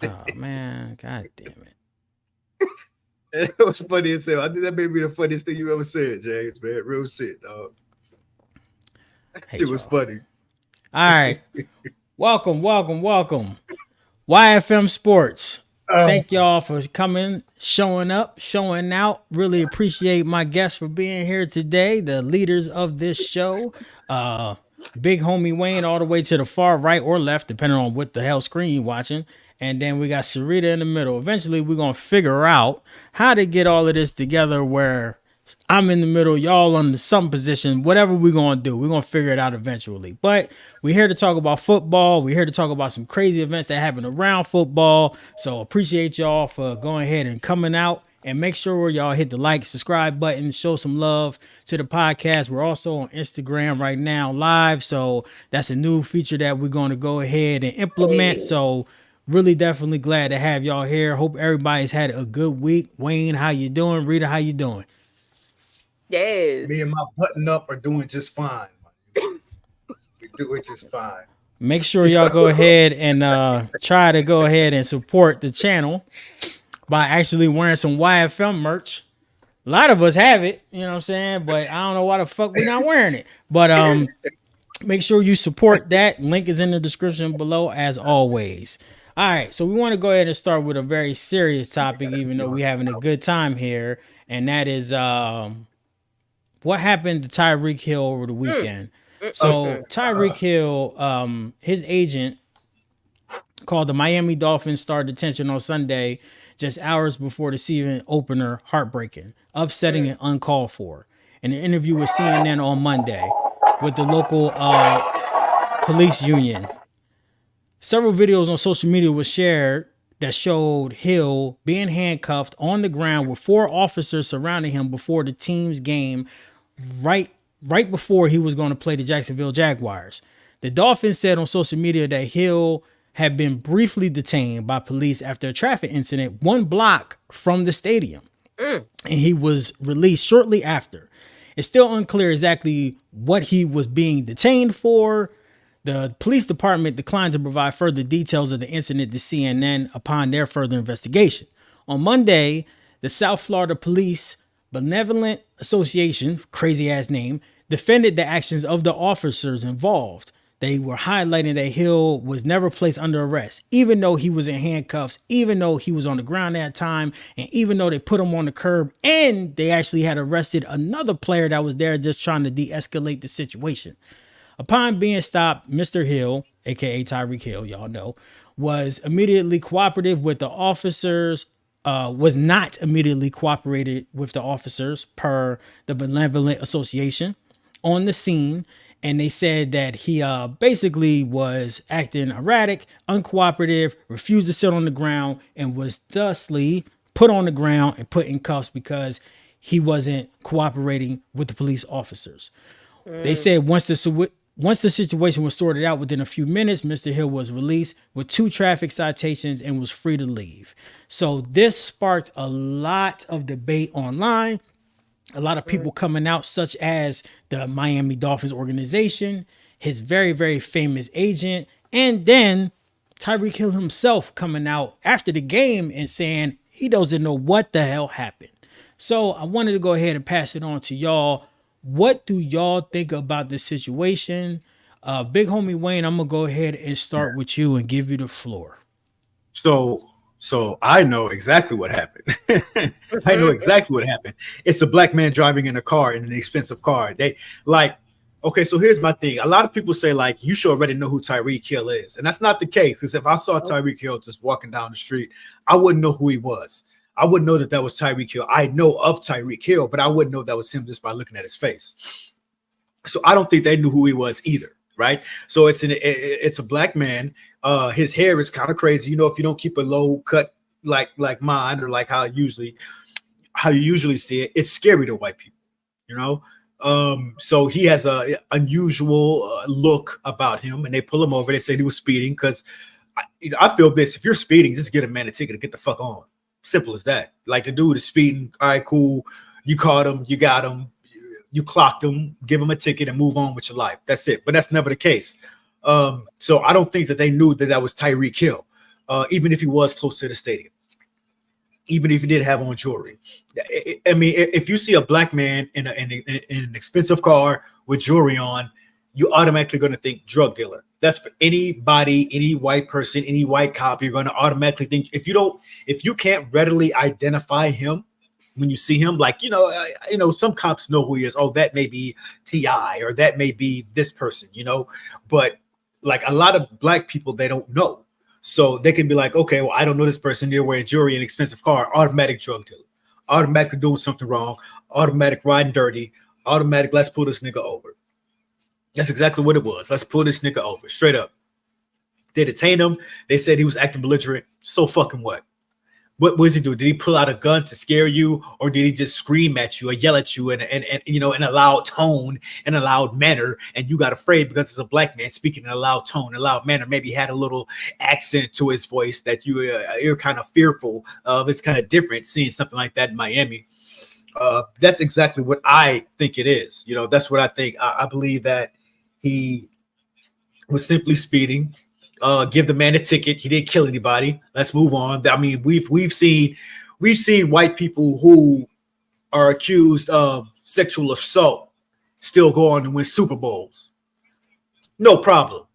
Oh man, god damn it. It was funny as hell. I think that may be the funniest thing you ever said, James, man. Real shit, dog. It Hate was y'all. funny. All right. Welcome, welcome, welcome. YFM Sports. Uh, Thank y'all for coming, showing up, showing out. Really appreciate my guests for being here today, the leaders of this show. Uh Big homie Wayne all the way to the far right or left, depending on what the hell screen you're watching. And then we got Sarita in the middle. Eventually, we're gonna figure out how to get all of this together where I'm in the middle, y'all on the some position, whatever we're gonna do, we're gonna figure it out eventually. But we're here to talk about football. We're here to talk about some crazy events that happen around football. So appreciate y'all for going ahead and coming out. And make sure y'all hit the like, subscribe button, show some love to the podcast. We're also on Instagram right now live. So that's a new feature that we're going to go ahead and implement. Hey. So really definitely glad to have y'all here. Hope everybody's had a good week. Wayne, how you doing? Rita, how you doing? Me Yes. and my button up are doing just fine. We do it just fine. Make sure y'all go ahead and try to go ahead and support the channel by actually wearing some YFM merch. A lot of us have it, you know what I'm saying? But I don't know why the fuck we're not wearing it. But make sure you support that. Link is in the description below as always. All right, so we want to go ahead and start with a very serious topic, even though we're having a good time here, and that is what happened to Tyreek Hill over the Mm, weekend. mm. So Tyreek Hill, his agent called the Miami Dolphins star detention on Sunday, just hours before the season opener, heartbreaking, upsetting, and uncalled for. In an interview with CNN on Monday with the local police union, several videos on social media were shared that showed Hill being handcuffed on the ground with four officers surrounding him before the team's game right right before he was going to play the Jacksonville Jaguars. The Dolphins said on social media that Hill had been briefly detained by police after a traffic incident 1 block from the stadium, Mm. and he was released shortly after. It's still unclear exactly what he was being detained for. The police department declined to provide further details of the incident to CNN upon their further investigation. On Monday, the South Florida Police Benevolent Association, crazy ass name, defended the actions of the officers involved. They were highlighting that Hill was never placed under arrest, even though he was in handcuffs, even though he was on the ground at that time, and even though they put him on the curb, and they actually had arrested another player that was there just trying to de-escalate the situation. Upon being stopped, Mr. Hill, aka Tyreek Hill, y'all know, was immediately cooperative with the officers. Was not immediately cooperated with the officers per the Benevolent Association on the scene, and they said that he basically was acting erratic, uncooperative, refused to sit on the ground, and was thusly put on the ground and put in cuffs because he wasn't cooperating with the police officers. They Mm. said once the situation was sorted out within a few minutes, Mr. Hill was released with 2 traffic citations and was free to leave. So this sparked a lot of debate online. A lot of people coming out, such as the Miami Dolphins organization, his very, very famous agent, and then Tyreek Hill himself coming out after the game and saying he doesn't know what the hell happened. So I wanted to go ahead and pass it on to y'all. What do y'all think about this situation? Big homie Wayne, I'm gonna go ahead and start with you and give you the floor. So, so I know exactly what happened. I know Mhm. exactly what happened. It's a black man driving in a car, in an expensive car. They like, okay, so here's my thing. A lot of people say like you should already know who Tyreek Hill is, and that's not the case. Because if I saw Nope. Tyreek Hill just walking down the street, I wouldn't know who he was. I wouldn't know that that was Tyreek Hill. I know of Tyreek Hill, but I wouldn't know that was him just by looking at his face. So I don't think they knew who he was either, right? So it's a black man. His hair is kind of crazy. You know, if you don't keep a low cut like mine or like how you usually see it, it's scary to white people. You know, so he has a unusual look about him, and they pull him over. They say he was speeding because I feel this: if you're speeding, just get a man a ticket and get the fuck on. Simple as that. Like the dude is speeding. All right, cool. You caught him. You got him. You clocked him. Give him a ticket and move on with your life. That's it. But that's never the case. So I don't think that they knew that was Tyreek Hill, even if he was close to the stadium, even if he did have on jewelry. I mean, if you see a black man in an expensive car with jewelry on, you automatically going to think drug dealer. That's for anybody, any white person, any white cop. You're going to automatically think if you can't readily identify him when you see him, like some cops know who he is. Oh, that may be T.I. or that may be this person, but like a lot of black people, they don't know. So they can be like, okay, well, I don't know this person. They're wearing jewelry and expensive car, automatic drug dealer, automatically doing something wrong, automatic riding dirty, automatic, let's pull this nigga over. That's exactly what it was. Let's pull this nigga over, straight up. They detained him. They said he was acting belligerent. So fucking what? What does he do? Did he pull out a gun to scare you, or did he just scream at you or yell at you in a loud tone and a loud manner, and you got afraid because it's a black man speaking in a loud tone, a loud manner? Maybe he had a little accent to his voice that you're kind of fearful of. It's kind of different seeing something like that in Miami. That's exactly what I think it is. That's what I think. I believe that he was simply speeding. Give the man a ticket. He didn't kill anybody. Let's move on. I mean, we've seen white people who are accused of sexual assault still go on to win Super Bowls. No problem.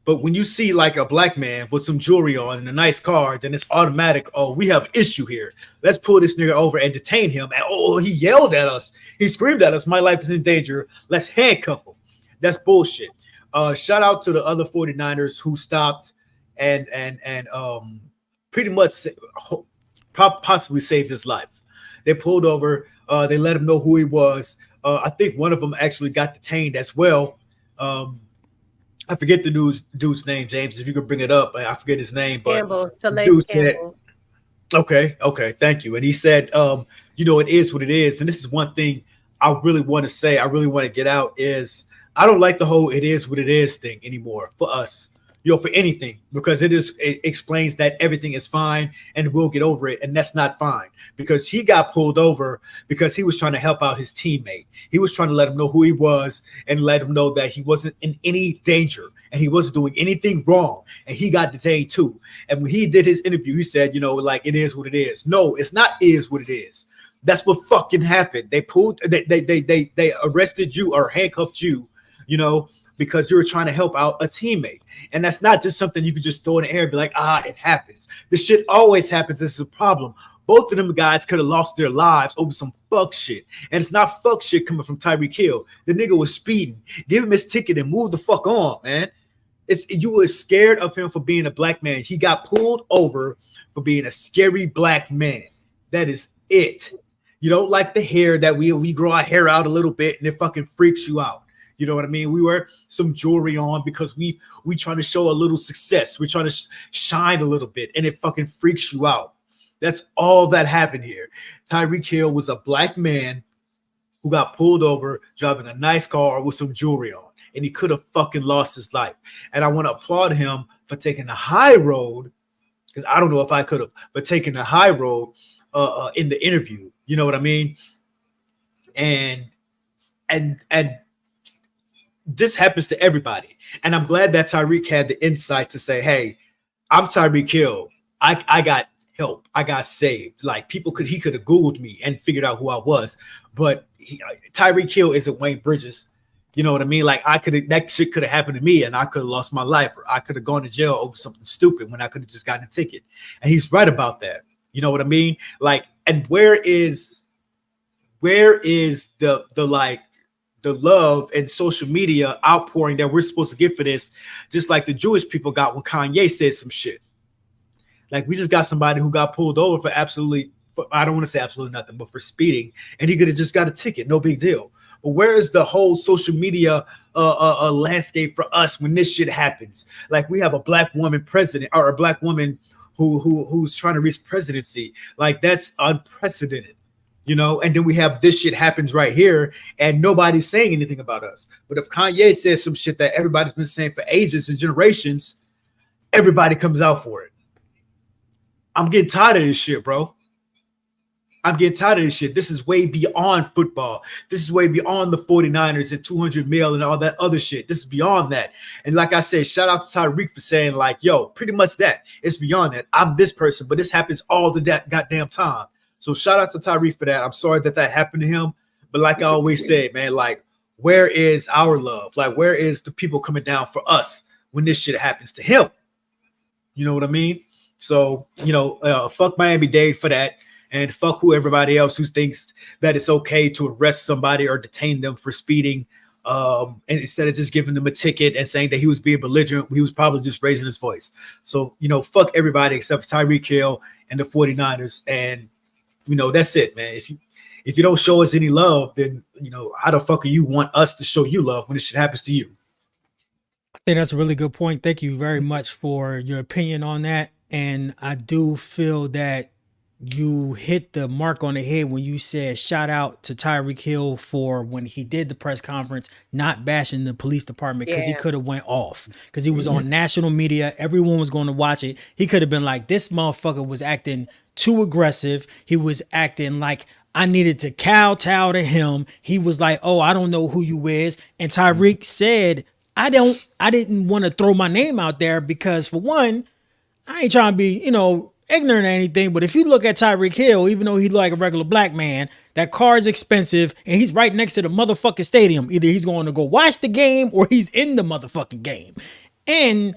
But when you see like a black man with some jewelry on and a nice car, then it's automatic. Oh, we have an issue here. Let's pull this nigga over and detain him. And he yelled at us. He screamed at us. My life is in danger. Let's handcuff him. That's bullshit. Shout out to the other 49ers who stopped and pretty much possibly saved his life. They pulled over. They let him know who he was. I think one of them actually got detained as well. I forget the dude's name, James. If you could bring it up, I forget his name. But Campbell, Campbell. Okay, thank you. And he said, it is what it is. And this is one thing I really want to say. I really want to get out is I don't like the whole "it is what it is" thing anymore for us, for anything, because it explains that everything is fine and we'll get over it, and that's not fine because he got pulled over because he was trying to help out his teammate. He was trying to let him know who he was and let him know that he wasn't in any danger and he wasn't doing anything wrong, and he got detained too. And when he did his interview, he said, like it is what it is. No, it's not is what it is. That's what fucking happened. They arrested you or handcuffed you. Because you're trying to help out a teammate. And that's not just something you could just throw in the air and be like, it happens. This shit always happens. This is a problem. Both of them guys could have lost their lives over some fuck shit. And it's not fuck shit coming from Tyreek Hill. The nigga was speeding. Give him his ticket and move the fuck on, man. You were scared of him for being a black man. He got pulled over for being a scary black man. That is it. You don't like the hair that we grow our hair out a little bit and it fucking freaks you out. You know what I mean? We wear some jewelry on because we trying to show a little success. We're trying to shine a little bit, and it fucking freaks you out. That's all that happened here. Tyreek Hill was a black man who got pulled over driving a nice car with some jewelry on, and he could have fucking lost his life. And I want to applaud him for taking the high road, because I don't know if I could have, but taking the high road in the interview. You know what I mean? And this happens to everybody. And I'm glad that Tyreek had the insight to say, hey, I'm Tyreek Hill. I got help. I got saved. Like he could have Googled me and figured out who I was. But Tyreek Hill isn't Wayne Bridges. You know what I mean? Like that shit could have happened to me and I could have lost my life, or I could have gone to jail over something stupid when I could have just gotten a ticket. And he's right about that. You know what I mean? Like, and where is the love and social media outpouring that we're supposed to get for this, just like the Jewish people got when Kanye said some shit. Like, we just got somebody who got pulled over for I don't want to say absolutely nothing, but for speeding, and he could have just got a ticket, no big deal. But where is the whole social media landscape for us when this shit happens? Like, we have a black woman president, or a black woman who's trying to reach presidency. Like, that's unprecedented. And then we have this shit happens right here and nobody's saying anything about us. But if Kanye says some shit that everybody's been saying for ages and generations, everybody comes out for it. I'm getting tired of this shit, bro. I'm getting tired of this shit. This is way beyond football. This is way beyond the 49ers and 200 mil and all that other shit. This is beyond that. And like I said, shout out to Tyreek for saying like, yo, pretty much that. It's beyond that. I'm this person, but this happens all the goddamn time. So shout out to Tyreek for that. I'm sorry that happened to him. But like I always said, man, like, where is our love? Like, where is the people coming down for us when this shit happens to him? You know what I mean? So, fuck Miami-Dade for that. And fuck who everybody else who thinks that it's okay to arrest somebody or detain them for speeding. And instead of just giving them a ticket and saying that he was being belligerent, he was probably just raising his voice. So, fuck everybody except for Tyreek Hill and the 49ers. And, that's it, man. If you don't show us any love, then, how the fuck do you want us to show you love when this shit happens to you? I think that's a really good point. Thank you very much for your opinion on that. And I do feel that you hit the mark on the head when you said shout out to Tyreek Hill for when he did the press conference, not bashing the police department, because he could have went off because he was on national media. Everyone was going to watch it. He could have been like, this motherfucker was acting too aggressive. He was acting like I needed to kowtow to him. He was like, oh, I don't know who you is. And Tyreek said, I didn't want to throw my name out there because, for one, I ain't trying to be, ignorant or anything, but if you look at Tyreek Hill, even though he's like a regular black man, that car is expensive and he's right next to the motherfucking stadium. Either he's going to go watch the game or he's in the motherfucking game. And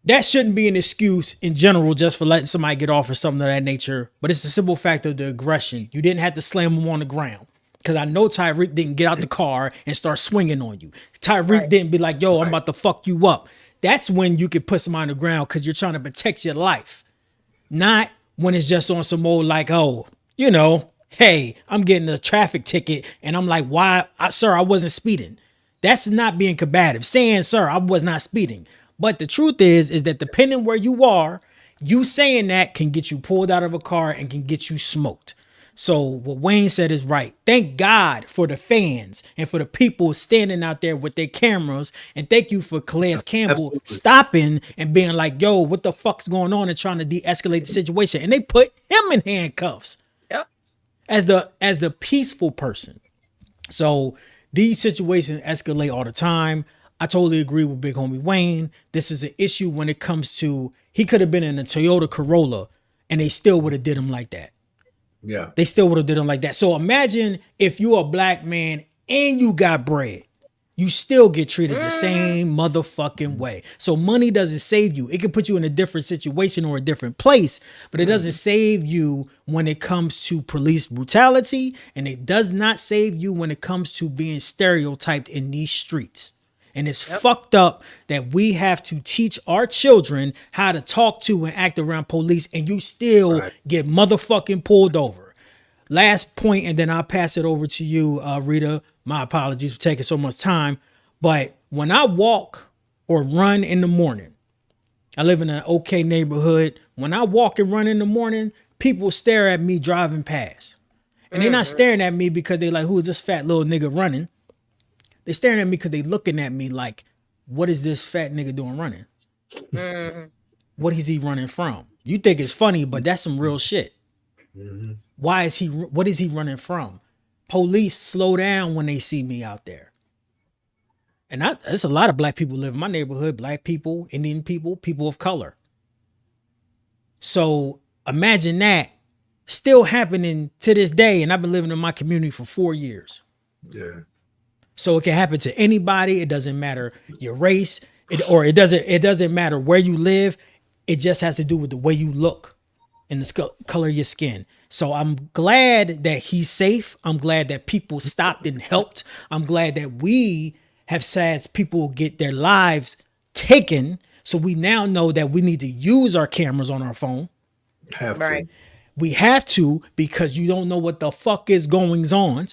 that shouldn't be an excuse in general just for letting somebody get off or something of that nature. But it's the simple fact of the aggression. You didn't have to slam him on the ground. Because I know Tyreek didn't get out the car and start swinging on you. Tyreek didn't be like, yo, I'm about to fuck you up. That's when you could put somebody on the ground because you're trying to protect your life. Not when it's just on some old like, oh, hey, I'm getting a traffic ticket and I'm like, why, sir, I wasn't speeding. That's not being combative. Saying, sir, I was not speeding. But the truth is that depending where you are, you saying that can get you pulled out of a car and can get you smoked. So what Wayne said is right. Thank God for the fans and for the people standing out there with their cameras. And thank you for Calais Campbell stopping and being like, yo, what the fuck's going on, and trying to de-escalate the situation. And they put him in handcuffs as the peaceful person. So these situations escalate all the time. I totally agree with Big Homie Wayne. This is an issue when it comes to, he could have been in a Toyota Corolla and they still would have did him like that. Yeah. They still would have did him like that. So imagine if you're a black man and you got bread, you still get treated the same motherfucking way. So money doesn't save you. It can put you in a different situation or a different place, but it doesn't save you when it comes to police brutality. And it does not save you when it comes to being stereotyped in these streets. And it's fucked up that we have to teach our children how to talk to and act around police, and you still get motherfucking pulled over. Last point, and then I'll pass it over to you, Rita. My apologies for taking so much time. But when I walk or run in the morning, I live in an okay neighborhood. When I walk and run in the morning, people stare at me driving past. And they're not staring at me because they're like, who is this fat little nigga running? They're staring at me because they're looking at me like, what is this fat nigga doing running? What is he running from? You think it's funny, but that's some real shit. What is he running from? Police slow down when they see me out there. And there's a lot of black people live in my neighborhood, black people, Indian people, people of color. So imagine that still happening to this day. And I've been living in my community for 4 years. Yeah. So it can happen to anybody. It doesn't matter your race, it doesn't matter where you live. It just has to do with the way you look and the color of your skin. So I'm glad that he's safe. I'm glad that people stopped and helped. I'm glad that we have had people get their lives taken. So we now know that we need to use our cameras on our phone. We have to, because you don't know what the fuck is going on.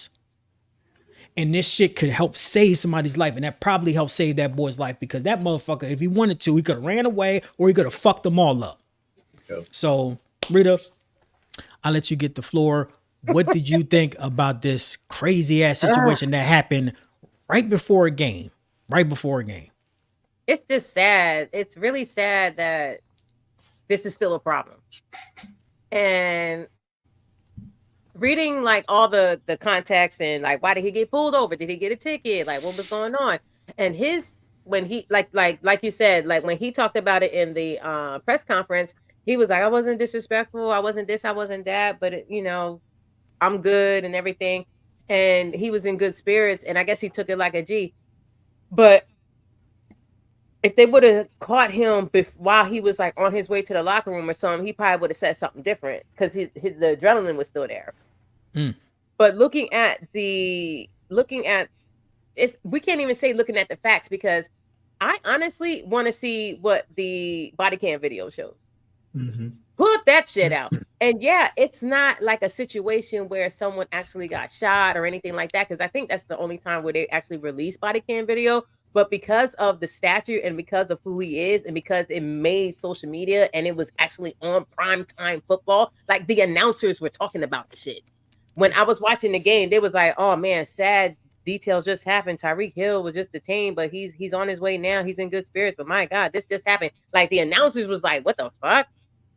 And this shit could help save somebody's life. And that probably helped save that boy's life, because that motherfucker, if he wanted to, he could have ran away or he could have fucked them all up. So, Rita, I'll let you get the floor. What did you think about this crazy ass situation that happened right before a game? It's just sad. It's really sad that this is still a problem. And reading like all the context and like why did he get pulled over? Did he get a ticket? Like what was going on? And his when he like you said, like when he talked about it in the press conference, he was like, I wasn't disrespectful, I wasn't this, I wasn't that, but I'm good and everything. And he was in good spirits, and I guess he took it like a G. But if they would have caught him while he was like on his way to the locker room or something, he probably would have said something different because the adrenaline was still there. But looking at it's, we can't even say looking at the facts, because I honestly want to see what the body cam video shows. Put that shit out. And yeah, it's not like a situation where someone actually got shot or anything like that, because I think that's the only time where they actually release body cam video. But because of the stature and because of who he is and because it made social media and it was actually on primetime football, like the announcers were talking about the shit. When I was watching the game, they was like, oh man, sad details just happened. Tyreek Hill was just detained, but he's on his way now. He's in good spirits. But my God, this just happened. Like the announcers was like, what the fuck?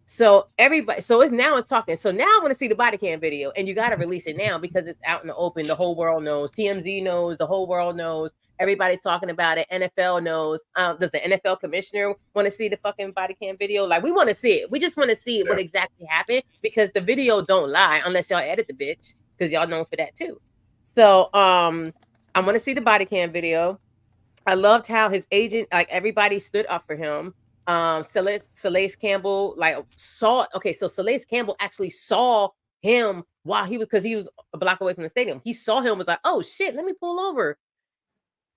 So it's talking. So now I want to see the body cam video, and you got to release it now because it's out in the open. The whole world knows. TMZ knows. The whole world knows. Everybody's talking about it. NFL knows. Does the NFL commissioner want to see the fucking body cam video? Like, we want to see it. We just want to see what exactly happened, because the video don't lie unless y'all edit the bitch, because y'all known for that too. So I want to see the body cam video. I loved how his agent, like everybody stood up for him. Celeste Campbell so Celeste Campbell actually saw him while because he was a block away from the stadium. He saw him, was like, oh shit, let me pull over.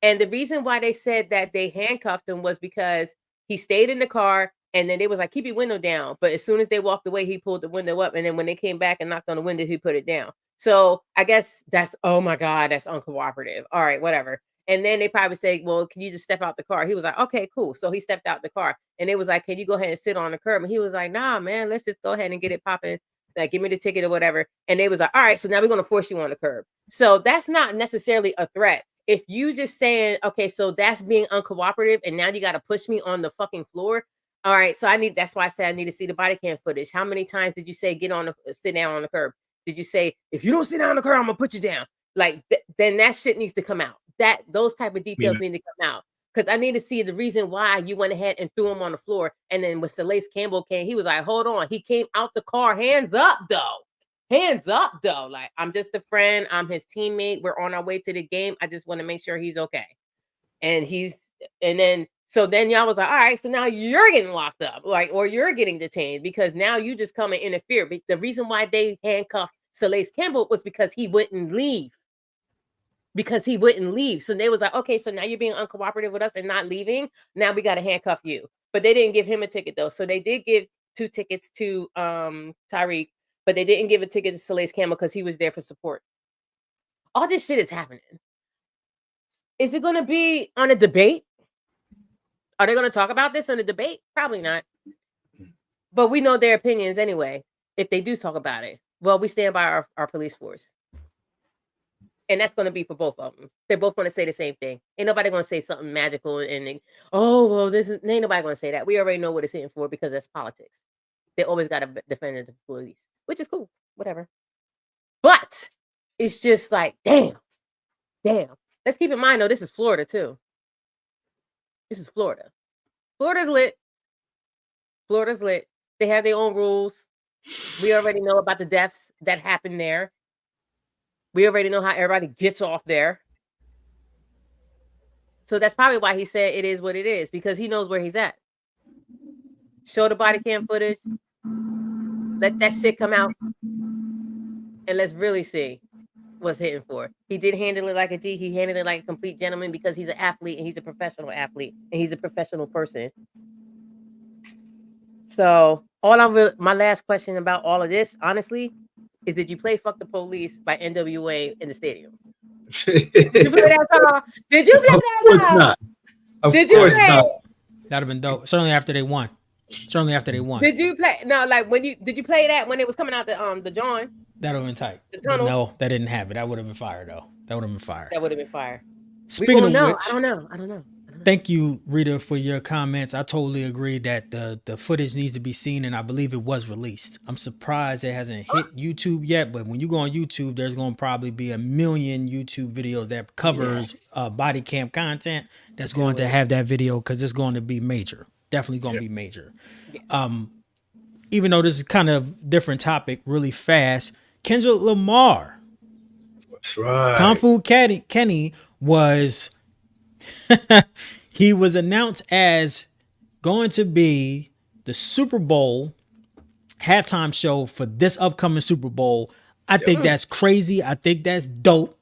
And the reason why they said that they handcuffed him was because he stayed in the car, and then they was like, keep your window down. But as soon as they walked away, he pulled the window up, and then when they came back and knocked on the window, he put it down. So I guess that's, oh my God, that's uncooperative. All right, whatever. And then they probably say, well, can you just step out the car? He was like, okay, cool. So he stepped out the car, and it was like, can you go ahead and sit on the curb? And he was like, nah, man, let's just go ahead and get it popping. Like, give me the ticket or whatever. And they was like, all right, so now we're going to force you on the curb. So that's not necessarily a threat. If you just saying, okay, so that's being uncooperative, and now you got to push me on the fucking floor. All right, so that's why I said I need to see the body cam footage. How many times did you say sit down on the curb? Did you say, if you don't sit down on the curb, I'm gonna put you down? Like then that shit needs to come out. Those type of details need to come out, because I need to see the reason why you went ahead and threw him on the floor. And then when Celeste Campbell came, he was like, hold on. He came out the car, hands up though. Like, I'm just a friend. I'm his teammate. We're on our way to the game. I just want to make sure he's okay. And then y'all was like, all right, so now you're getting locked up, like, or you're getting detained because now you just come and interfere. But the reason why they handcuffed Celeste Campbell was because he wouldn't leave. So they was like, okay, so now you're being uncooperative with us and not leaving. Now we got to handcuff you. But they didn't give him a ticket though. So they did give 2 tickets to Tyreek, but they didn't give a ticket to Celeste Campbell because he was there for support. All this shit is happening. Is it going to be on a debate? Are they going to talk about this in a debate? Probably not. But we know their opinions anyway, if they do talk about it. Well, we stand by our police force. And that's going to be for both of them. They're both going to say the same thing. Ain't nobody going to say something magical and ain't nobody going to say that. We already know what it's in for, because that's politics. They always got to defend the police, which is cool. Whatever. But it's just like, damn. Let's keep in mind, though, this is Florida, too. This is Florida. Florida's lit. They have their own rules. We already know about the deaths that happened there. We already know how everybody gets off there. So that's probably why he said it is what it is, because he knows where he's at. Show the body cam footage. Let that shit come out. And let's really see what's hitting for. He did handle it like a G. He handled it like a complete gentleman, because he's an athlete, and he's a professional athlete, and he's a professional person. So my last question about all of this, honestly, is, did you play Fuck the Police by NWA in the stadium? Did you play that song? Did you play that song? Of course not. Of course not. That'd have been dope. Certainly after they won. Did you play? No, like did you play that when it was coming out the John? That would have been tight. The tunnel? No, that didn't have it. That would have been fire though. That would have been fire. Speaking of which, I don't know. thank you, Rita, for your comments. I totally agree that the footage needs to be seen, and I believe it was released. I'm surprised it hasn't hit YouTube yet, but when you go on YouTube, there's going to probably be a million YouTube videos that covers body cam content that's going to have that video because it's going to be major. Definitely going to be major. Even though this is kind of different topic, really fast, Kendrick Lamar, That's right. Kung Fu Kenny was he was announced as going to be the Super Bowl halftime show for this upcoming Super Bowl. I think that's crazy. I think that's dope.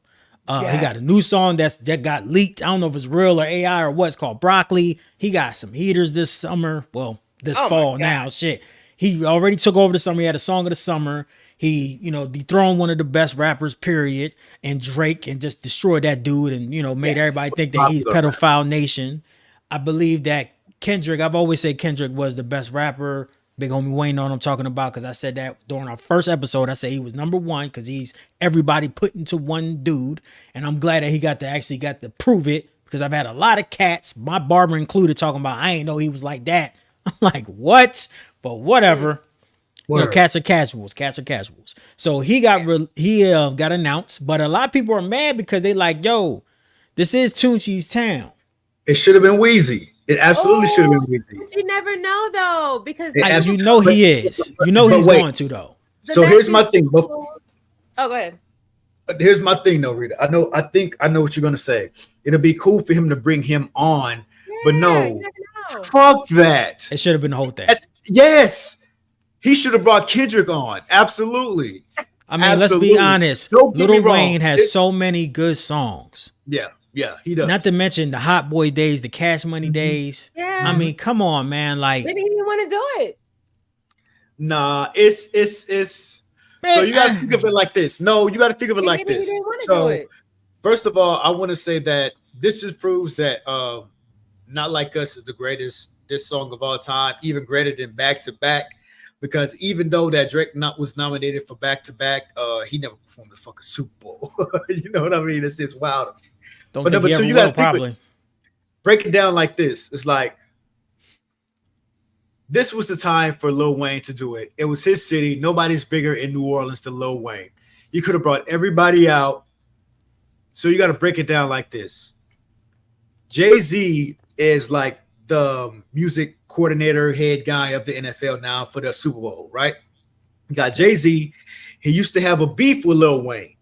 He got a new song that got leaked. I don't know if it's real or AI or what. It's called Broccoli. He got some heaters this summer. Well, this fall now. Shit. He already took over the summer. He had a song of the summer. He, dethroned one of the best rappers, period, and Drake, and just destroyed that dude and, made everybody think that he's pedophile nation. I believe that Kendrick, I've always said Kendrick was the best rapper. Big homie Wayne know what I'm talking about because I said that during our first episode. I said he was number one because he's everybody put into one dude. And I'm glad that he got to prove it because I've had a lot of cats, my barber included, talking about, I ain't know he was like that. I'm like, what? But whatever. Cats are casuals. So he got got announced, but a lot of people are mad because they like, yo, this is Tunechi's town. It should have been Weezy. It absolutely should have been Weezy. You never know though, because he is. He's going to though. So here's my thing. Oh, go ahead. Here's my thing though, Rita. I think I know what you're gonna say. It'll be cool for him to bring him on, but no, fuck that. It should have been the whole thing. Yes. He should have brought Kendrick on. Absolutely. I mean, let's be honest. Lil Wayne has so many good songs. Yeah, he does. Not to mention the Hot Boy days, the Cash Money days. Yeah. I mean, come on, man. Like, maybe he didn't want to do it. Nah, it's. Man, so you got to think of it like this. No, you got to think of it like this. So, first of all, I want to say that this just proves that Not Like Us is the greatest diss song of all time, even greater than Back to Back. Because even though that Drake was nominated for Back to Back, he never performed the fucking Super Bowl. You know what I mean? It's just wild. Don't think he ever will, probably. Break it down like this. It's like, this was the time for Lil Wayne to do it. It was his city. Nobody's bigger in New Orleans than Lil Wayne. You could have brought everybody out. So you got to break it down like this. Jay-Z is like the music coordinator, head guy of the NFL now for the Super Bowl, right? You got Jay-Z. He used to have a beef with Lil Wayne.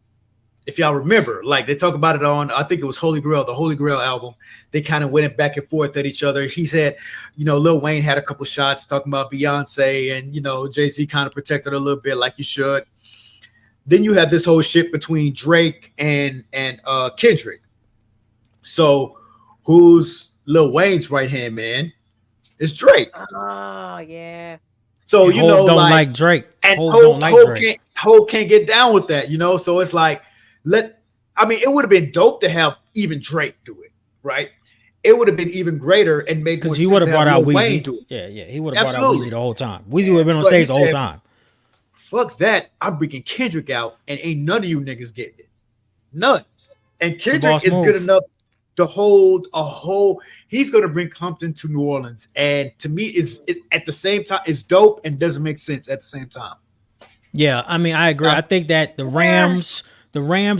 If y'all remember, like they talk about it on, I think it was Holy Grail, the Holy Grail album. They kind of went back and forth at each other. He said, Lil Wayne had a couple shots talking about Beyonce, and, Jay-Z kind of protected her a little bit like you should. Then you have this whole shit between Drake and Kendrick. So who's Lil Wayne's right-hand man? It's Drake. Oh, yeah. So, don't like Drake. And Hov can't get down with that, So it's like, it would have been dope to have even Drake do it, right? It would have been even greater and made because he would have brought out Weezy. Yeah, he would have brought out Weezy the whole time. Weezy would have been on stage the whole time. Fuck that. I'm bringing Kendrick out, and ain't none of you niggas getting it. None. And Kendrick is good enough to hold a whole. He's going to bring Compton to New Orleans, and to me, it's at the same time, it's dope and doesn't make sense at the same time. Yeah, I mean, I agree. I think that the Rams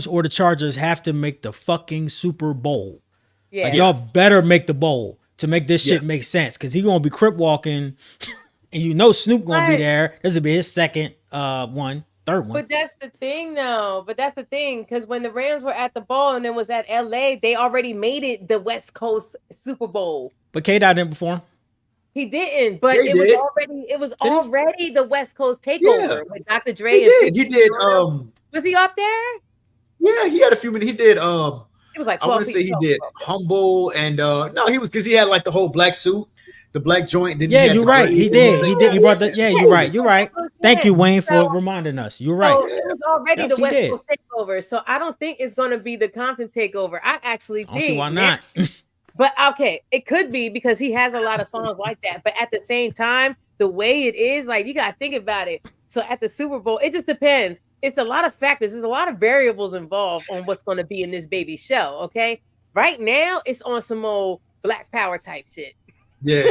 or the Chargers have to make the fucking Super Bowl. Yeah, like, y'all better make the bowl to make this shit make sense, because he's gonna be crip walking, and Snoop gonna be there. This will be his second third one. But that's the thing, though. Because when the Rams were at the bowl and it was at LA, they already made it the West Coast Super Bowl. But K-Dot didn't perform. He didn't, but it was already the West Coast takeover with Dr. Dre. He did. Was he up there? Yeah, he had a few minutes. He did. It was like 12 I want to say he did Humble, and no, he was, because he had like the whole black suit, the black joint. You're right. He did. He brought the. Yeah, you're right. You're right. Thank you, Wayne, for reminding us. You're right. So it was already the West Coast takeover, so I don't think it's going to be the Compton takeover. I actually think. See why not. But okay, it could be because he has a lot of songs like that. But at the same time, the way it is, like, you got to think about it. So at the Super Bowl, it just depends. It's a lot of factors. There's a lot of variables involved on what's going to be in this baby show. Okay. Right now, it's on some old Black Power type shit. Yeah.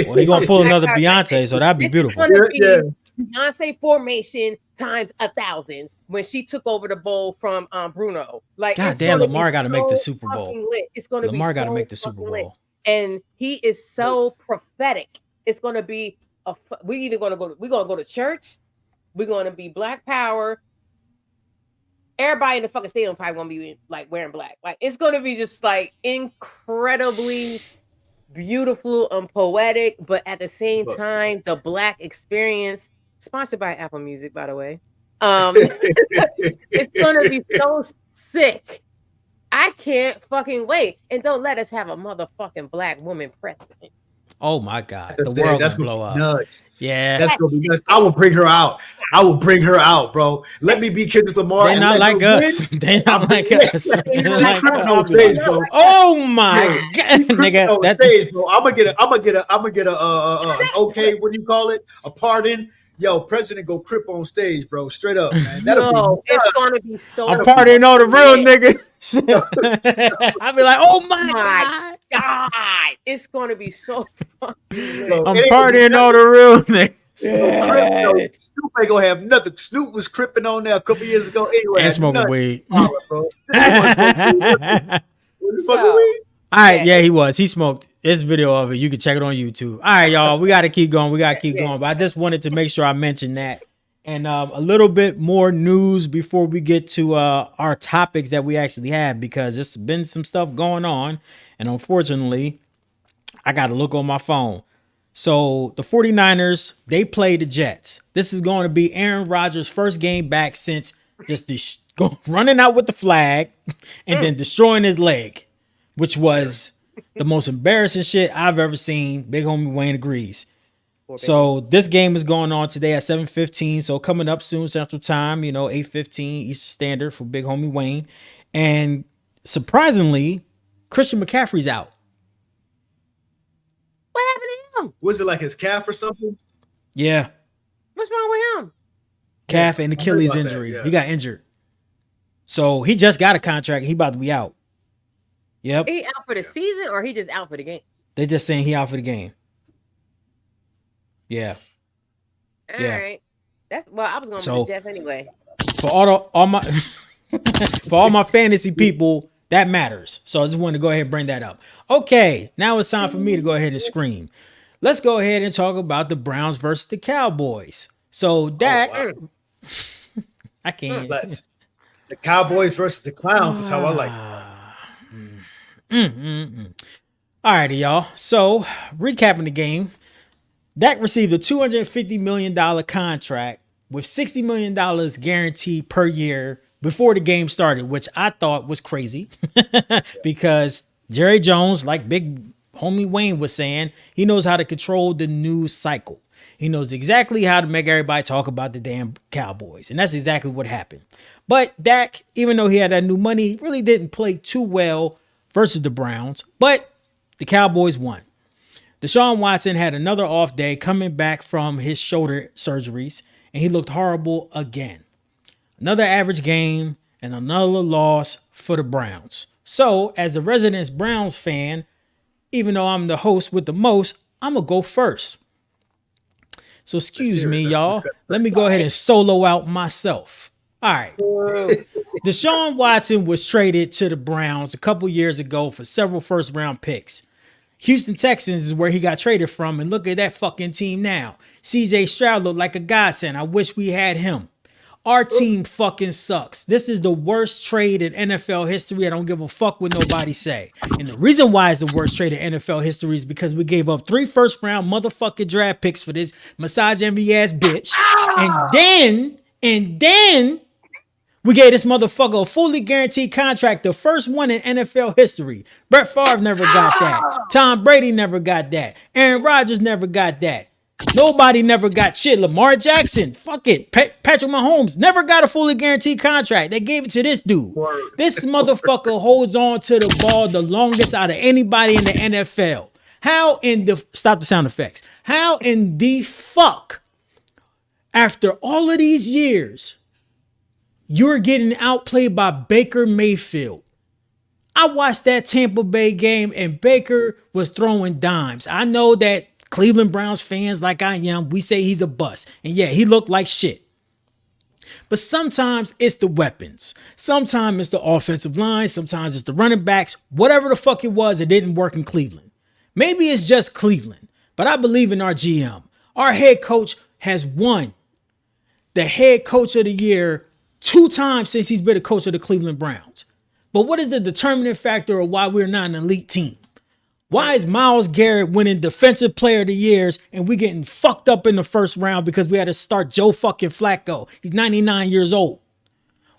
Well, he gonna pull another Beyonce, so that'd be beautiful. Yeah. Beyonce formation times 1,000 when she took over the bowl from Bruno. Like, God it's damn, gonna Lamar be got to so make the Super Bowl. fucking lit. It's gonna Lamar be got to so make the Super fucking lit. Bowl. And he is so prophetic. It's gonna be we're gonna go to church. We're gonna be Black Power. Everybody in the fucking stadium probably gonna be like wearing black. Like, it's gonna be just like incredibly beautiful and poetic, but at the same time, the Black experience, sponsored by Apple Music, by the way. It's gonna be so sick. I can't fucking wait. And don't let us have a motherfucking Black woman president. Oh my God, the world gonna blow up. Nuts. Yeah, that's gonna be nuts. I will bring her out. Bro. Let me be Kendrick Lamar. They're not like us. They're not like us. Oh my God, nigga! On stage, bro. I'm gonna get a okay. What do you call it? A pardon. Yo, President go crip on stage, bro. Straight up, man. It's gonna be so. I'm partying all the real niggas. I'll be like, oh my God, it's gonna be so fucking lit. I'm partying all the real niggas. Snoop ain't gonna have nothing. Snoop was cripping on there a couple years ago anyway. And smoking weed. Bro. All right, yeah, he was. He smoked. There's a video of it. You can check it on YouTube. All right, y'all. We got to keep going. But I just wanted to make sure I mentioned that. And a little bit more news before we get to our topics that we actually have, because it's been some stuff going on. And unfortunately, I got to look on my phone. So the 49ers, they play the Jets. This is going to be Aaron Rodgers' first game back since just running out with the flag and then destroying his leg, which was the most embarrassing shit I've ever seen. Big homie Wayne agrees. So this game is going on today at 7:15. So coming up soon, Central Time, 8:15 Eastern Standard for big homie Wayne. And surprisingly, Christian McCaffrey's out. What happened to him? Was it like his calf or something? Yeah. What's wrong with him? Calf and Achilles injury. Yeah. He got injured. So he just got a contract. He about to be out. Yep. He out for the season, or he just out for the game? They just saying he out for the game. Yeah. All right. I was going to the Jets anyway. For all my for all my fantasy people, that matters. So I just wanted to go ahead and bring that up. Okay, now it's time for me to go ahead and scream. Let's go ahead and talk about the Browns versus the Cowboys. So Dak, I can't. The Cowboys versus the Clowns is how I like it. All righty, y'all. So recapping the game. Dak received a $250 million contract with $60 million guaranteed per year before the game started, which I thought was crazy because Jerry Jones, like big homie Wayne was saying, he knows how to control the news cycle. He knows exactly how to make everybody talk about the damn Cowboys. And that's exactly what happened. But Dak, even though he had that new money, really didn't play too well versus the Browns. But the Cowboys won. Deshaun Watson had another off day coming back from his shoulder surgeries, and he looked horrible again. Another average game and another loss for the Browns. So, as the resident Browns fan, even though I'm the host with the most, I'm going to go first. So, excuse me, y'all. Let me go ahead and solo out myself. All right. Deshaun Watson was traded to the Browns a couple years ago for several first-round picks. Houston Texans is where he got traded from, and look at that fucking team now. CJ Stroud looked like a godsend. I wish we had him. Our team fucking sucks. This is the worst trade in NFL history. I don't give a fuck what nobody say. And the reason why it's the worst trade in NFL history is because we gave up 3 first-round motherfucking draft picks for this massage envy ass bitch. And then we gave this motherfucker a fully guaranteed contract, the first one in NFL history. Brett Favre never got that. Tom Brady never got that. Aaron Rodgers never got that. Nobody never got shit. Lamar Jackson, fuck it. Patrick Mahomes never got a fully guaranteed contract. They gave it to this dude. This motherfucker holds on to the ball the longest out of anybody in the NFL. Stop the sound effects. How in the fuck, after all of these years, you're getting outplayed by Baker Mayfield? I watched that Tampa Bay game and Baker was throwing dimes. I know that Cleveland Browns fans like I am, we say he's a bust. And yeah, he looked like shit. But sometimes it's the weapons. Sometimes it's the offensive line. Sometimes it's the running backs. Whatever the fuck it was, it didn't work in Cleveland. Maybe it's just Cleveland, but I believe in our GM. Our head coach has won the head coach of the year 2 times since he's been a coach of the Cleveland Browns. But what is the determining factor of why we're not an elite team? Why is Myles Garrett winning defensive player of the years and we getting fucked up in the first round because we had to start Joe fucking Flacco? He's 99 years old.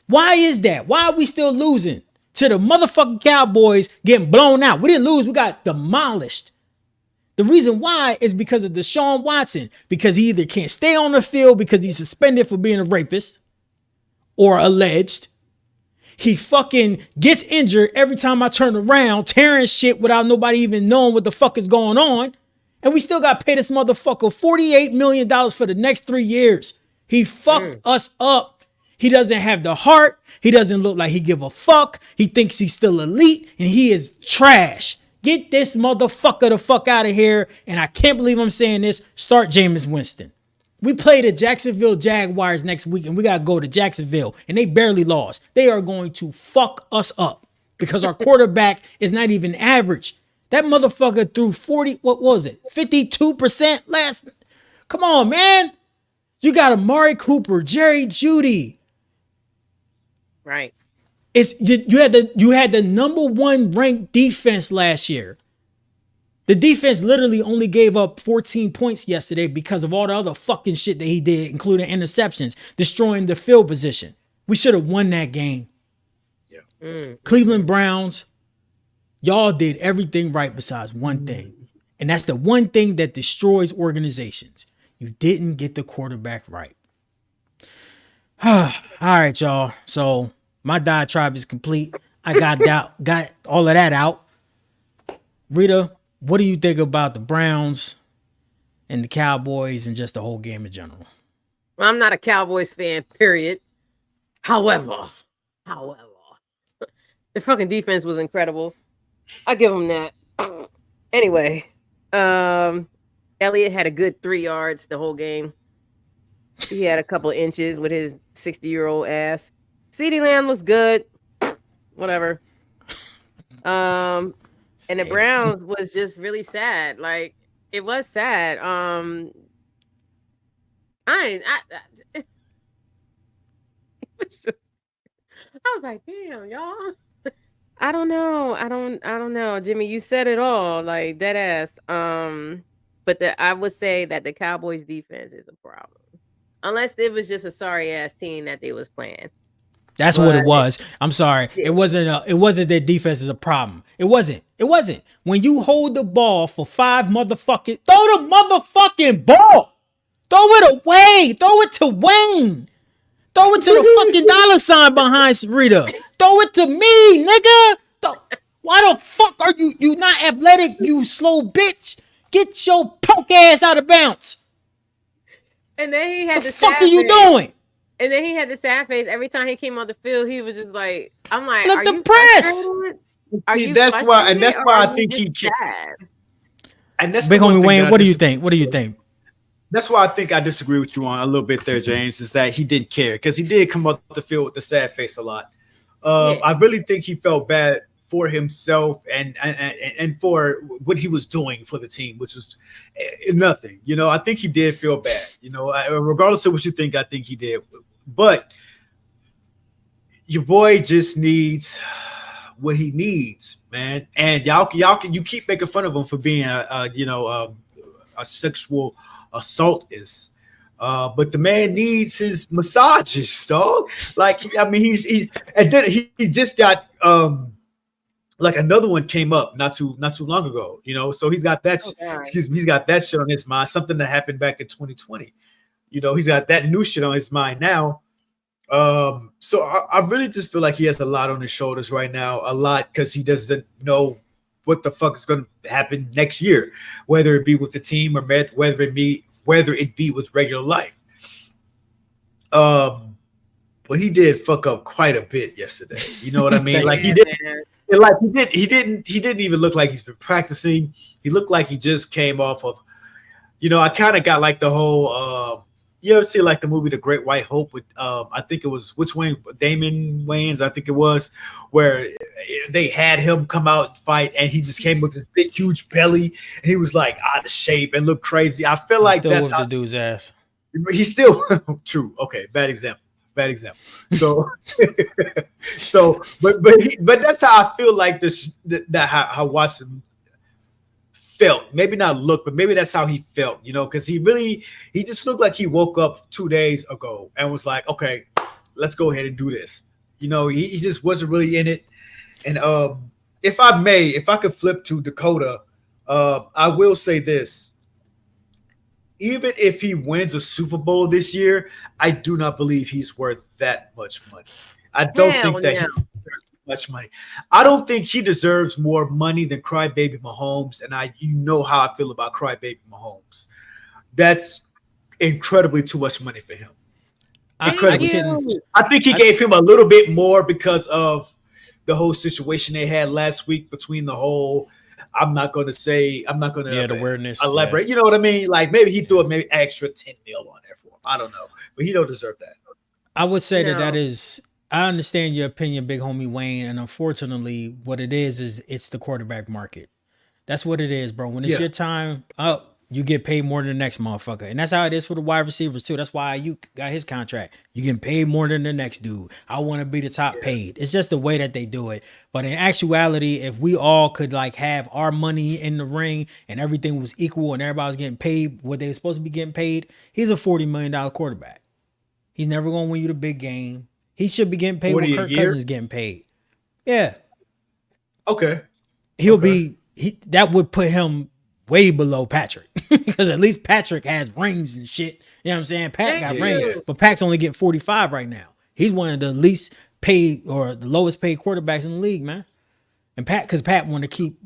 Why is that? Why are we still losing to the motherfucking Cowboys getting blown out? We didn't lose. We got demolished. The reason why is because of Deshaun Watson, because he either can't stay on the field because he's suspended for being a rapist or alleged. He fucking gets injured every time I turn around, tearing shit without nobody even knowing what the fuck is going on. And we still got to pay this motherfucker $48 million for the next 3 years. He fucked us up. He doesn't have the heart. He doesn't look like he give a fuck. He thinks he's still elite and he is trash. Get this motherfucker the fuck out of here. And I can't believe I'm saying this. Start Jameis Winston. We play the Jacksonville Jaguars next week and we got to go to Jacksonville and they barely lost. They are going to fuck us up because our quarterback is not even average. That motherfucker threw 52% last. Come on, man. You got Amari Cooper, Jerry Jeudy. Right. You had the number 1 ranked defense last year. The defense literally only gave up 14 points yesterday because of all the other fucking shit that he did, including interceptions, destroying the field position. We should have won that game. Yeah. Cleveland Browns, y'all did everything right besides one thing. And that's the one thing that destroys organizations. You didn't get the quarterback right. All right, y'all. So my diatribe is complete. I got all of that out. Rita, what do you think about the Browns and the Cowboys and just the whole game in general? Well, I'm not a Cowboys fan, period. However, the fucking defense was incredible. I give them that. Anyway, Elliott had a good 3 yards the whole game. He had a couple of inches with his 60-year-old ass. CeeDee Lamb was good. Whatever. And the Browns was just really sad. Like, it was sad. It was just, I was like, damn, y'all. I don't know. Jimmy, you said it all, like dead ass. But I would say that the Cowboys defense is a problem. Unless it was just a sorry ass team that they was playing. That's what it was. I'm sorry. Yeah. It wasn't that defense is a problem. It wasn't. When you hold the ball for 5 motherfucking, throw the motherfucking ball. Throw it away. Throw it to Wayne. Throw it to the fucking dollar sign behind Rita. Throw it to me, nigga. Why the fuck are you not athletic, you slow bitch? Get your punk ass out of bounds. And then he had the fuck are you doing? And then he had the sad face every time he came on the field. He was just like, "I'm like, look depressed." Are you? That's why I think he can. And that's Big homie Wayne. What do you think? That's why I think I disagree with you on a little bit there, James. Is that he didn't care because he did come up the field with the sad face a lot. I really think he felt bad for himself and for what he was doing for the team, which was nothing. You know, I think he did feel bad. You know, regardless of what you think, I think he did. But your boy just needs what he needs, man. And you keep making fun of him for being a sexual assaultist. But the man needs his massages, dog. Like, I mean, he just got like another one came up not too long ago, you know. So he's got that. He's got that shit on his mind. Something that happened back in 2020. You know, he's got that new shit on his mind now. So I really just feel like he has a lot on his shoulders right now, a lot, because he doesn't know what the fuck is going to happen next year, whether it be with the team or whether it be with regular life. But he did fuck up quite a bit yesterday. You know what I mean? Like he did. And like he didn't even look like he's been practicing. He looked like he just came off of, I kind of got like the whole you ever see like the movie The Great White Hope with I think it was which Wayne, Damon Wayans, I think it was, where they had him come out and fight and he just came with this big huge belly and he was like out of shape and looked crazy. I feel like still that's the dude's ass. He's still true. Okay, bad example. So but that's how I feel like how Watson felt. Maybe not look, but maybe that's how he felt, because he just looked like he woke up 2 days ago and was like, okay, let's go ahead and do this. He just wasn't really in it. And if I could flip to Dakota, I will say this. Even if he wins a Super Bowl this year, I do not believe he's worth that much money. I don't think that he deserves much money. I don't think he deserves more money than Crybaby Mahomes, and you know how I feel about Crybaby Mahomes. That's incredibly too much money for him. I think he gave him a little bit more because of the whole situation they had last week between the whole. I'm not going to the weirdness elaborate. Yeah. You know what I mean? Like maybe he threw maybe extra 10 mil on there for him. I don't know, but he don't deserve that. I would say that is. I understand your opinion, big homie Wayne, and unfortunately, what it is it's the quarterback market. That's what it is, bro. When it's your time up, you get paid more than the next motherfucker, and that's how it is for the wide receivers too. That's why you got his contract. You getting paid more than the next dude. I want to be the top paid. It's just the way that they do it. But in actuality, if we all could like have our money in the ring and everything was equal and everybody was getting paid what they were supposed to be getting paid, he's a $40 million quarterback. He's never going to win you the big game. He should be getting paid what Kirk Cousins is getting paid. Yeah. Okay. That would put him way below Patrick because at least Patrick has rings and shit. You know what I'm saying? Pat got rings, but Pat's only getting 45 right now. He's one of the least paid or the lowest paid quarterbacks in the league, man. And Pat want to keep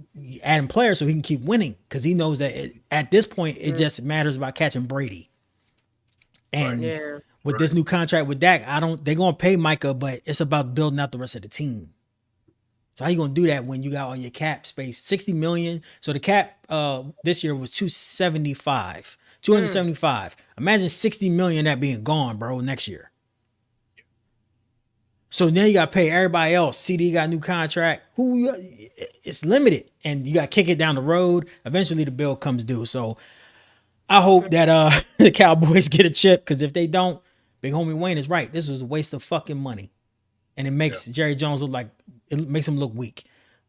adding players so he can keep winning because he knows that at this point it just matters about catching Brady. And with this new contract with Dak, they're gonna pay Micah, but it's about building out the rest of the team. So how you gonna do that when you got all your cap space? $60 million. So the cap this year was 275. Imagine $60 million that being gone, bro, next year. So now you got to pay everybody else. CD got a new contract. It's limited, and you got to kick it down the road. Eventually, the bill comes due. So I hope that the Cowboys get a chip, because if they don't, big homie Wayne is right. This was a waste of fucking money, and it makes Jerry Jones look like it makes him look weak.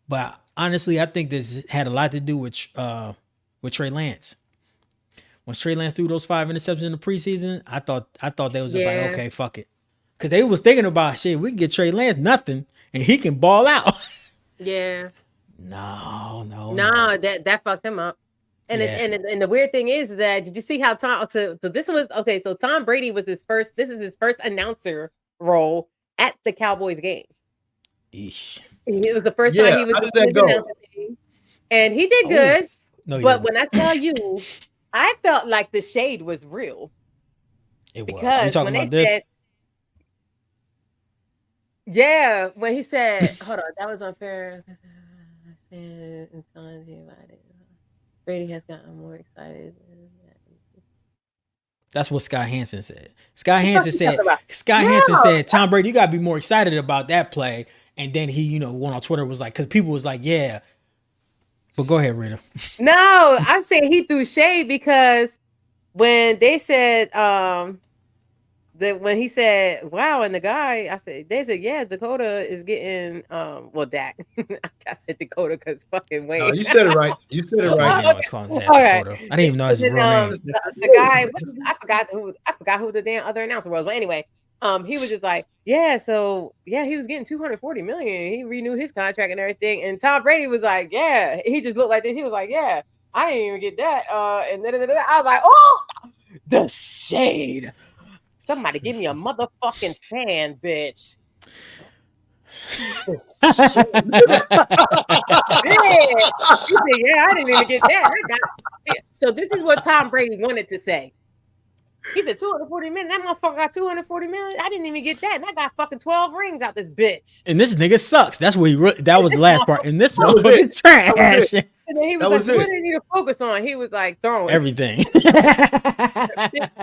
But honestly, I think this had a lot to do with Trey Lance. Once Trey Lance threw those 5 interceptions in the preseason, I thought they was just like, okay, fuck it. Because they was thinking about, shit, we can get Trey Lance nothing, and he can ball out. Yeah. No. That fucked him up. And and the weird thing is that, did you see how Tom? So this was okay. So Tom Brady was his first. This is his first announcer role at the Cowboys game. Eesh. It was the first time he was announcing, and he did good. But when I tell you, I felt like the shade was real. It was. Because talking about this? When he said, hold on, that was unfair. Brady has gotten more excited. That's what Scott Hansen said. Scott Hansen said, Tom Brady, you got to be more excited about that play. And then he, went on Twitter, was like, because people was like, yeah. But go ahead, Rita. No, I'm saying he threw shade because when they said, when he said, wow, and the guy, they said, yeah, Dakota is getting, Dak. I said Dakota because fucking Wayne. No, you said it right. All right. I didn't even know his real name. The guy, I forgot who the damn other announcer was. But anyway, he was just like, he was getting $240 million. He renewed his contract and everything. And Tom Brady was like, yeah. He just looked like this. He was like, yeah, I didn't even get that. And then I was like, oh, the shade. Somebody give me a motherfucking fan, bitch. I didn't even get that. So this is what Tom Brady wanted to say. He said 240 million. That motherfucker got 240 million. I didn't even get that. And I got fucking 12 rings out this bitch. And this nigga sucks. That's what that was the last part. And this was motherfucker it. trash. And then he was like, what do you need to focus on? He was like, throwing. Everything.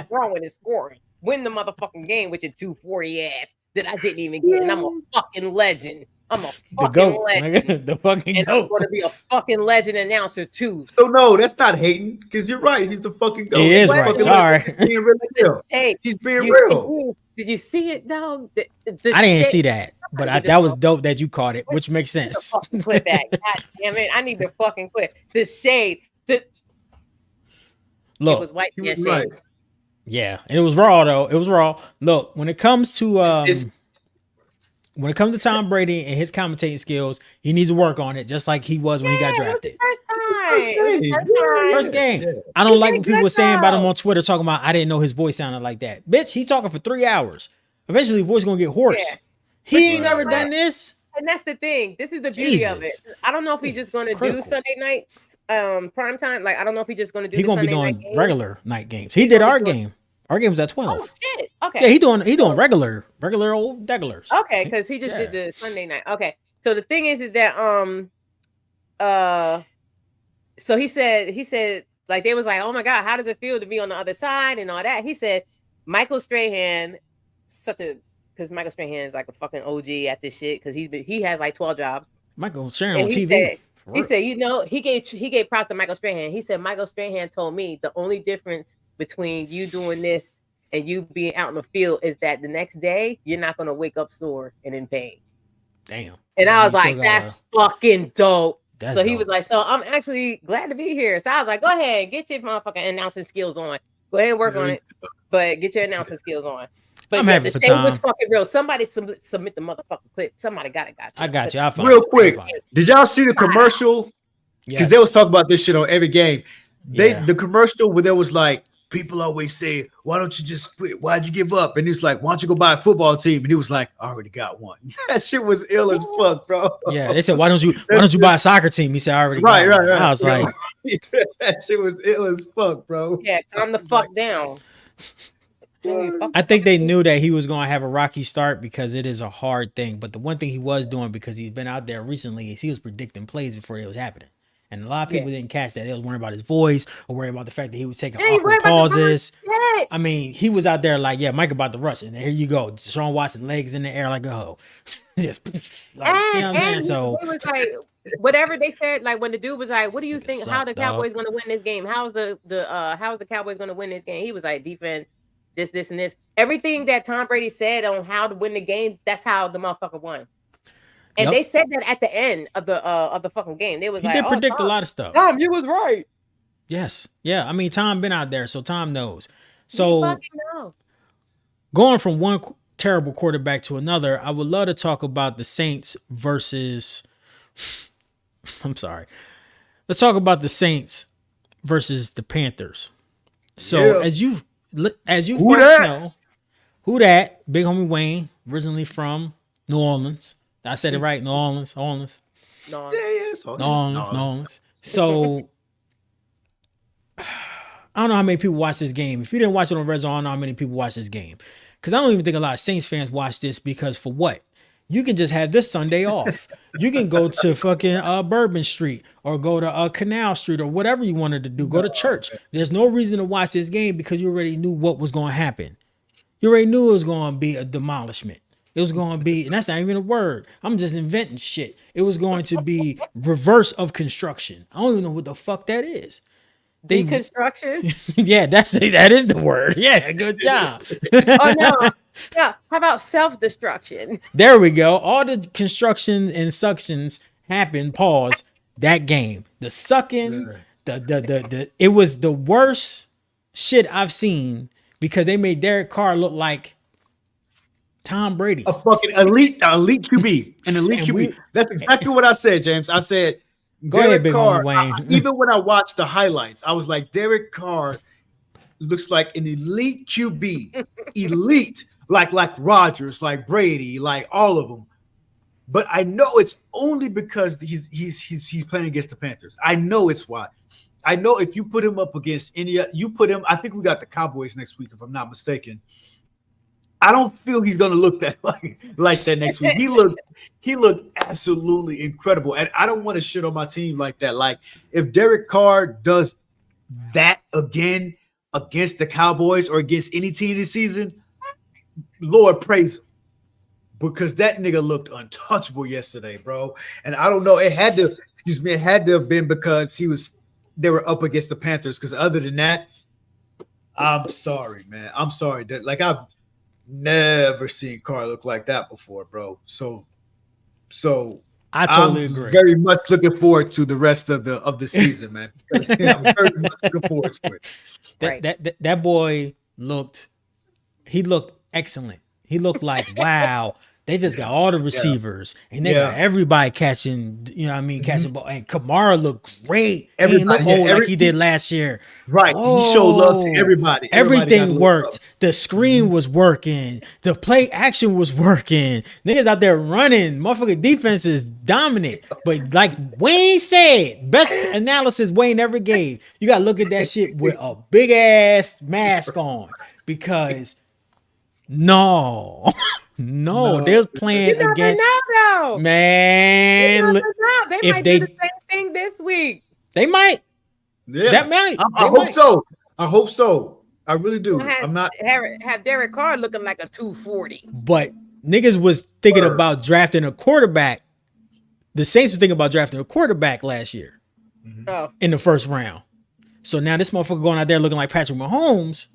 Throwing and scoring. Win the motherfucking game with your 240 ass that I didn't even get. And I'm a fucking legend. I'm a fucking legend. Nigga, the fucking and goat. I'm going to be a fucking legend announcer too. So no, that's not hating because you're right. He's the fucking goat. He is right. Sorry. He's being real. Hey, he's being real. Did you see it though? I didn't see that, but that was dope that you caught it, which makes sense. Quit that. God damn it. I need to fucking quit. The shade. Look, it was white. He was right. Yeah, and it was raw though. It was raw. Look, when it comes to Tom Brady and his commentating skills, he needs to work on it, just like he was when he got drafted. First game. Yeah. I don't like what people were saying about him on Twitter, talking about I didn't know his voice sounded like that. Bitch, he talking for 3 hours. Eventually, his voice gonna get hoarse. Yeah. He ain't never done this. And that's the thing. This is the beauty of it. I don't know if he's just gonna do Sunday night prime time. Like I don't know if he's just gonna do. He's gonna be doing regular night games. He did our game. Our game was at 12. Oh shit. Okay. Yeah, he doing regular old regulars. Okay, because he just did the Sunday night. Okay. So the thing is that so he said like they was like, oh my God, how does it feel to be on the other side and all that? He said Michael Strahan, because Michael Strahan is like a fucking OG at this shit because he has like 12 jobs. Michael Strahan on TV. He said, he gave props to Michael Strahan. He said Michael Strahan told me the only difference between you doing this and you being out in the field is that the next day you're not gonna wake up sore and in pain. Damn. And I was like, that's fucking dope. So he was like, so I'm actually glad to be here. So I was like, go ahead, get your motherfucking announcing skills on. Go ahead and work on it, but get your announcing skills on. But yeah, the shit was fucking real. Somebody submit the motherfucking clip. Somebody got it. I got you. Real quick, did y'all see the commercial? Because they was talking about this shit on every game. The commercial where there was like, people always say, why don't you just quit? Why'd you give up? And he was like, why don't you go buy a football team? And he was like, I already got one. That shit was ill as fuck, bro. Yeah, they said, why don't you buy a soccer team? He said, I already got one. I was like, that shit was ill as fuck, bro. Yeah, calm the fuck down. I think they knew that he was going to have a rocky start because it is a hard thing. But the one thing he was doing, because he's been out there recently, is he was predicting plays before it was happening. And a lot of people didn't catch that. They was worrying about his voice or worrying about the fact that he was taking awkward pauses. I mean, he was out there like, yeah, Mike about to rush. And here you go. Deshaun Watson, legs in the air like a hoe. Just like, you know what I'm saying? So it was like, whatever they said, like when the dude was like, what do you think? How the Cowboys going to win this game? How's the Cowboys going to win this game? He was like, defense, this, and this. Everything that Tom Brady said on how to win the game, that's how the motherfucker won. And they said that at the end of the fucking game. They was like, he did predict a lot of stuff. Tom, you was right. Yes. Yeah. I mean, Tom been out there, so Tom knows. So going from one terrible quarterback to another, I would love to talk about the Saints versus I'm sorry. Let's talk about the Saints versus the Panthers. So as you know, who that? Big homie Wayne, originally from New Orleans. I said it right, New Orleans. New Orleans. So I don't know how many people watch this game. If you didn't watch it on Red Zone, I don't know how many people watch this game. Because I don't even think a lot of Saints fans watch this because for what? You can just have this Sunday off. You can go to fucking Bourbon Street or go to Canal Street or whatever you wanted to do. Go to church. There's no reason to watch this game because you already knew what was going to happen. You already knew it was going to be a demolishment. It was going to be, and that's not even a word. I'm just inventing shit. It was going to be reverse of construction. I don't even know what the fuck that is. Deconstruction? Yeah, that is the word. Yeah, good job. Oh no. Yeah. How about self-destruction? There we go. All the construction and suctions happened. Pause. That game. The sucking, it was the worst shit I've seen because they made Derek Carr look like Tom Brady. A fucking elite QB. An elite QB. That's exactly what I said, James. I said Derek Carr, even when I watched the highlights, I was like, Derek Carr looks like an elite QB. Elite. Like Rodgers, like Brady, like all of them. But I know it's only because he's playing against the Panthers. I know it's why. I know if you put him up against you put him. I think we got the Cowboys next week, if I'm not mistaken. I don't feel he's gonna look that like that next week. He looked absolutely incredible, and I don't want to shit on my team like that. Like if Derek Carr does that again against the Cowboys or against any team this season, Lord praise him. Because that nigga looked untouchable yesterday, bro. And I don't know, it had to have been because they were up against the Panthers. Because other than that, I'm sorry, man. I'm sorry. Like I've never seen Carr look like that before, bro. So I totally agree. Very much looking forward to the rest of the season, man. I'm very much looking forward to it. That boy looked excellent. He looked like, wow, they just got all the receivers and they got everybody catching, you know what I mean, catching ball. And Kamara looked great. He didn't look old like he did last year. Right. Oh, he showed love to everybody. Everything worked. The screen was working. The play action was working. Niggas out there running. Motherfucking defense is dominant. But like Wayne said, best analysis Wayne ever gave. You got to look at that shit with a big ass mask on because no, they was playing against man. They might do the same thing this week. They might. Yeah, that might. I hope so. I hope so. I really do. I'm not have Derek Carr looking like a 240. But niggas was thinking about drafting a quarterback. The Saints were thinking about drafting a quarterback last year in the first round. So now this motherfucker going out there looking like Patrick Mahomes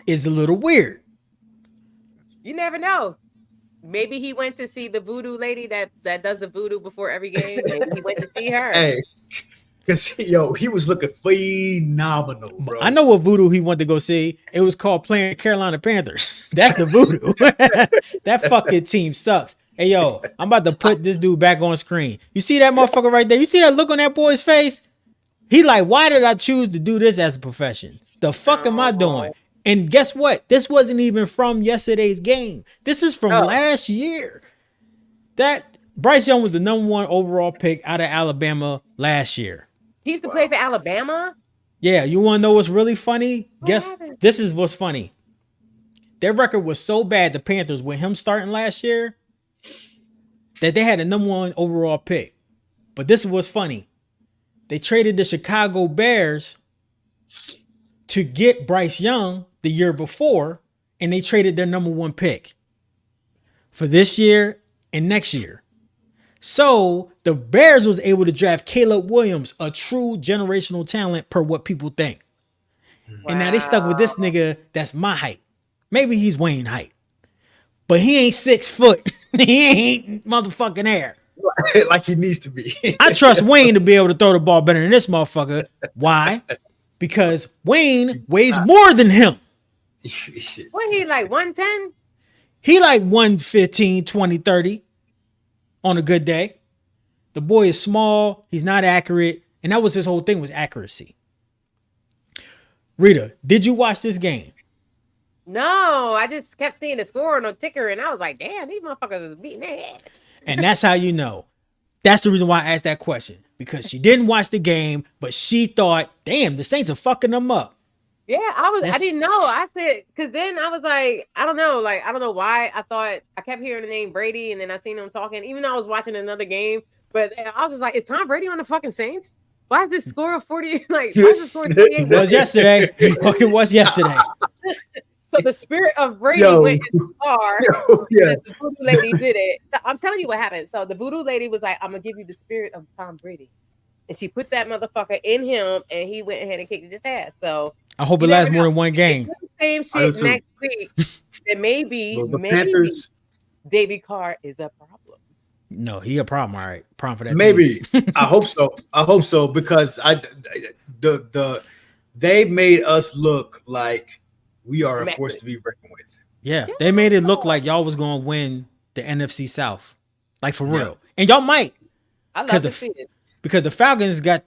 is a little weird. You never know. Maybe he went to see the voodoo lady that does the voodoo before every game. Maybe he went to see her. Hey, because he was looking phenomenal, bro. I know what voodoo he wanted to go see. It was called playing Carolina Panthers. That's the voodoo. That fucking team sucks. Hey, yo, I'm about to put this dude back on screen. You see that motherfucker right there? You see that look on that boy's face? He like, why did I choose to do this as a profession? The fuck am I doing? And guess what? This wasn't even from yesterday's game. This is from last year. That Bryce Young was the number 1 overall pick out of Alabama last year. He used to play for Alabama? Yeah, you want to know what's really funny? This is what's funny. Their record was so bad, the Panthers, with him starting last year, that they had a number 1 overall pick. But this is what's funny. They traded the Chicago Bears to get Bryce Young the year before, and they traded their number 1 pick for this year and next year. So the Bears was able to draft Caleb Williams, a true generational talent per what people think. Wow. And now they stuck with this nigga that's my height. Maybe he's Wayne height, but he ain't 6 foot. He ain't motherfucking air. Like he needs to be. I trust Wayne to be able to throw the ball better than this motherfucker. Why? Because Wayne weighs more than him. What, he like 110? He like 115, 20, 30 on a good day. The boy is small. He's not accurate. And that was his whole thing, was accuracy. Rita, did you watch this game? No, I just kept seeing the score on the ticker and I was like, damn, these motherfuckers is beating their ass. And that's how you know. That's the reason why I asked that question. Because she didn't watch the game, but she thought, damn, the Saints are fucking them up. Yeah, I didn't know. I said, because then I was like, I don't know why I kept hearing the name Brady and then I seen him talking, even though I was watching another game, but I was just like, is Tom Brady on the fucking Saints? Why is this score of 40? Like, why is the score 38? He was yesterday. He fucking was yesterday. So the spirit of Brady went in the car. The voodoo lady did it. So I'm telling you what happened. So the voodoo lady was like, I'm going to give you the spirit of Tom Brady. And she put that motherfucker in him and he went ahead and kicked his ass. So I hope it lasts more than one game. Same shit next week. Then maybe Panthers, David Carr is a problem. No, he a problem. All right, problem for that. Maybe. I hope so because they made us look like we are a force to be reckoned with. Yeah, they made it look like y'all was going to win the NFC South, like for real, and y'all might. I love to see it because the Falcons got.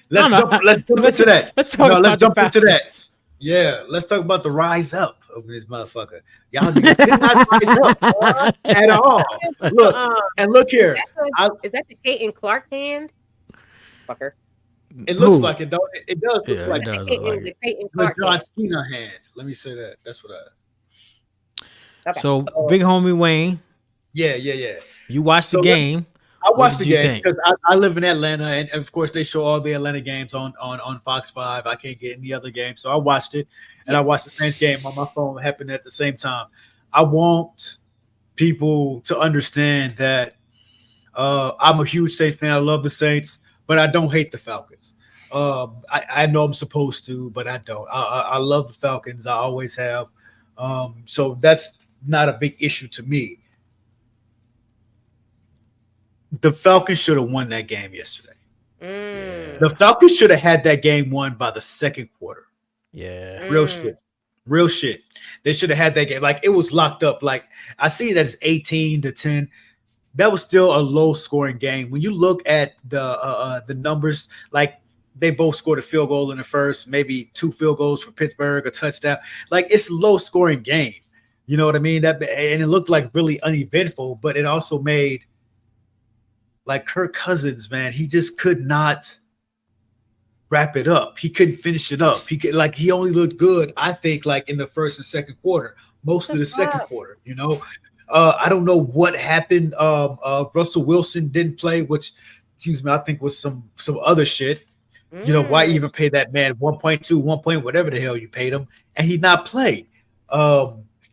Let's jump into that. Let's jump into that. Yeah, let's talk about the rise up of this motherfucker. Y'all niggas did not rise up at all. Look, and look here. Is that the Kate and Clark hand? Fucker. It looks Who? like it, don't it? It does look Yeah, like it does The look like Clayton, it. the Clayton the Clark John hand. Cena hand. Let me say that. That's what I. Okay. So, big homie Wayne, Yeah. you watched the So let me, game. I What watched did the you game think? because I live in Atlanta, and of course they show all the Atlanta games on Fox 5. I can't get any other game, so I watched it, and I Yeah. watched the Saints game on my phone happening at the same time. I want people to understand that I'm a huge Saints fan. I love the Saints, but I don't hate the Falcons. I know I'm supposed to, but I don't. I love the Falcons. I always have. So that's not a big issue to me. The Falcons should have won that game yesterday. The Mm. Falcons should have had that game won by the second quarter. Yeah. Real Mm. shit. Real shit. They should have had that game. Like it was locked up. Like I see that it's 18-10. That was still a low scoring game. When you look at the numbers, like they both scored a field goal in the first, maybe 2 field goals for Pittsburgh, a touchdown. Like it's a low scoring game. You know what I mean? That and it looked like really uneventful, but it also made like Kirk Cousins, man, he just could not wrap it up. He couldn't finish it up. He only looked good, I think, like in the first and second quarter, most of the second quarter, you know. I don't know what happened. Russell Wilson didn't play, which, excuse me, I think was some other shit. You know, why even pay that man 1.2, 1 point, whatever the hell you paid him, and he not played.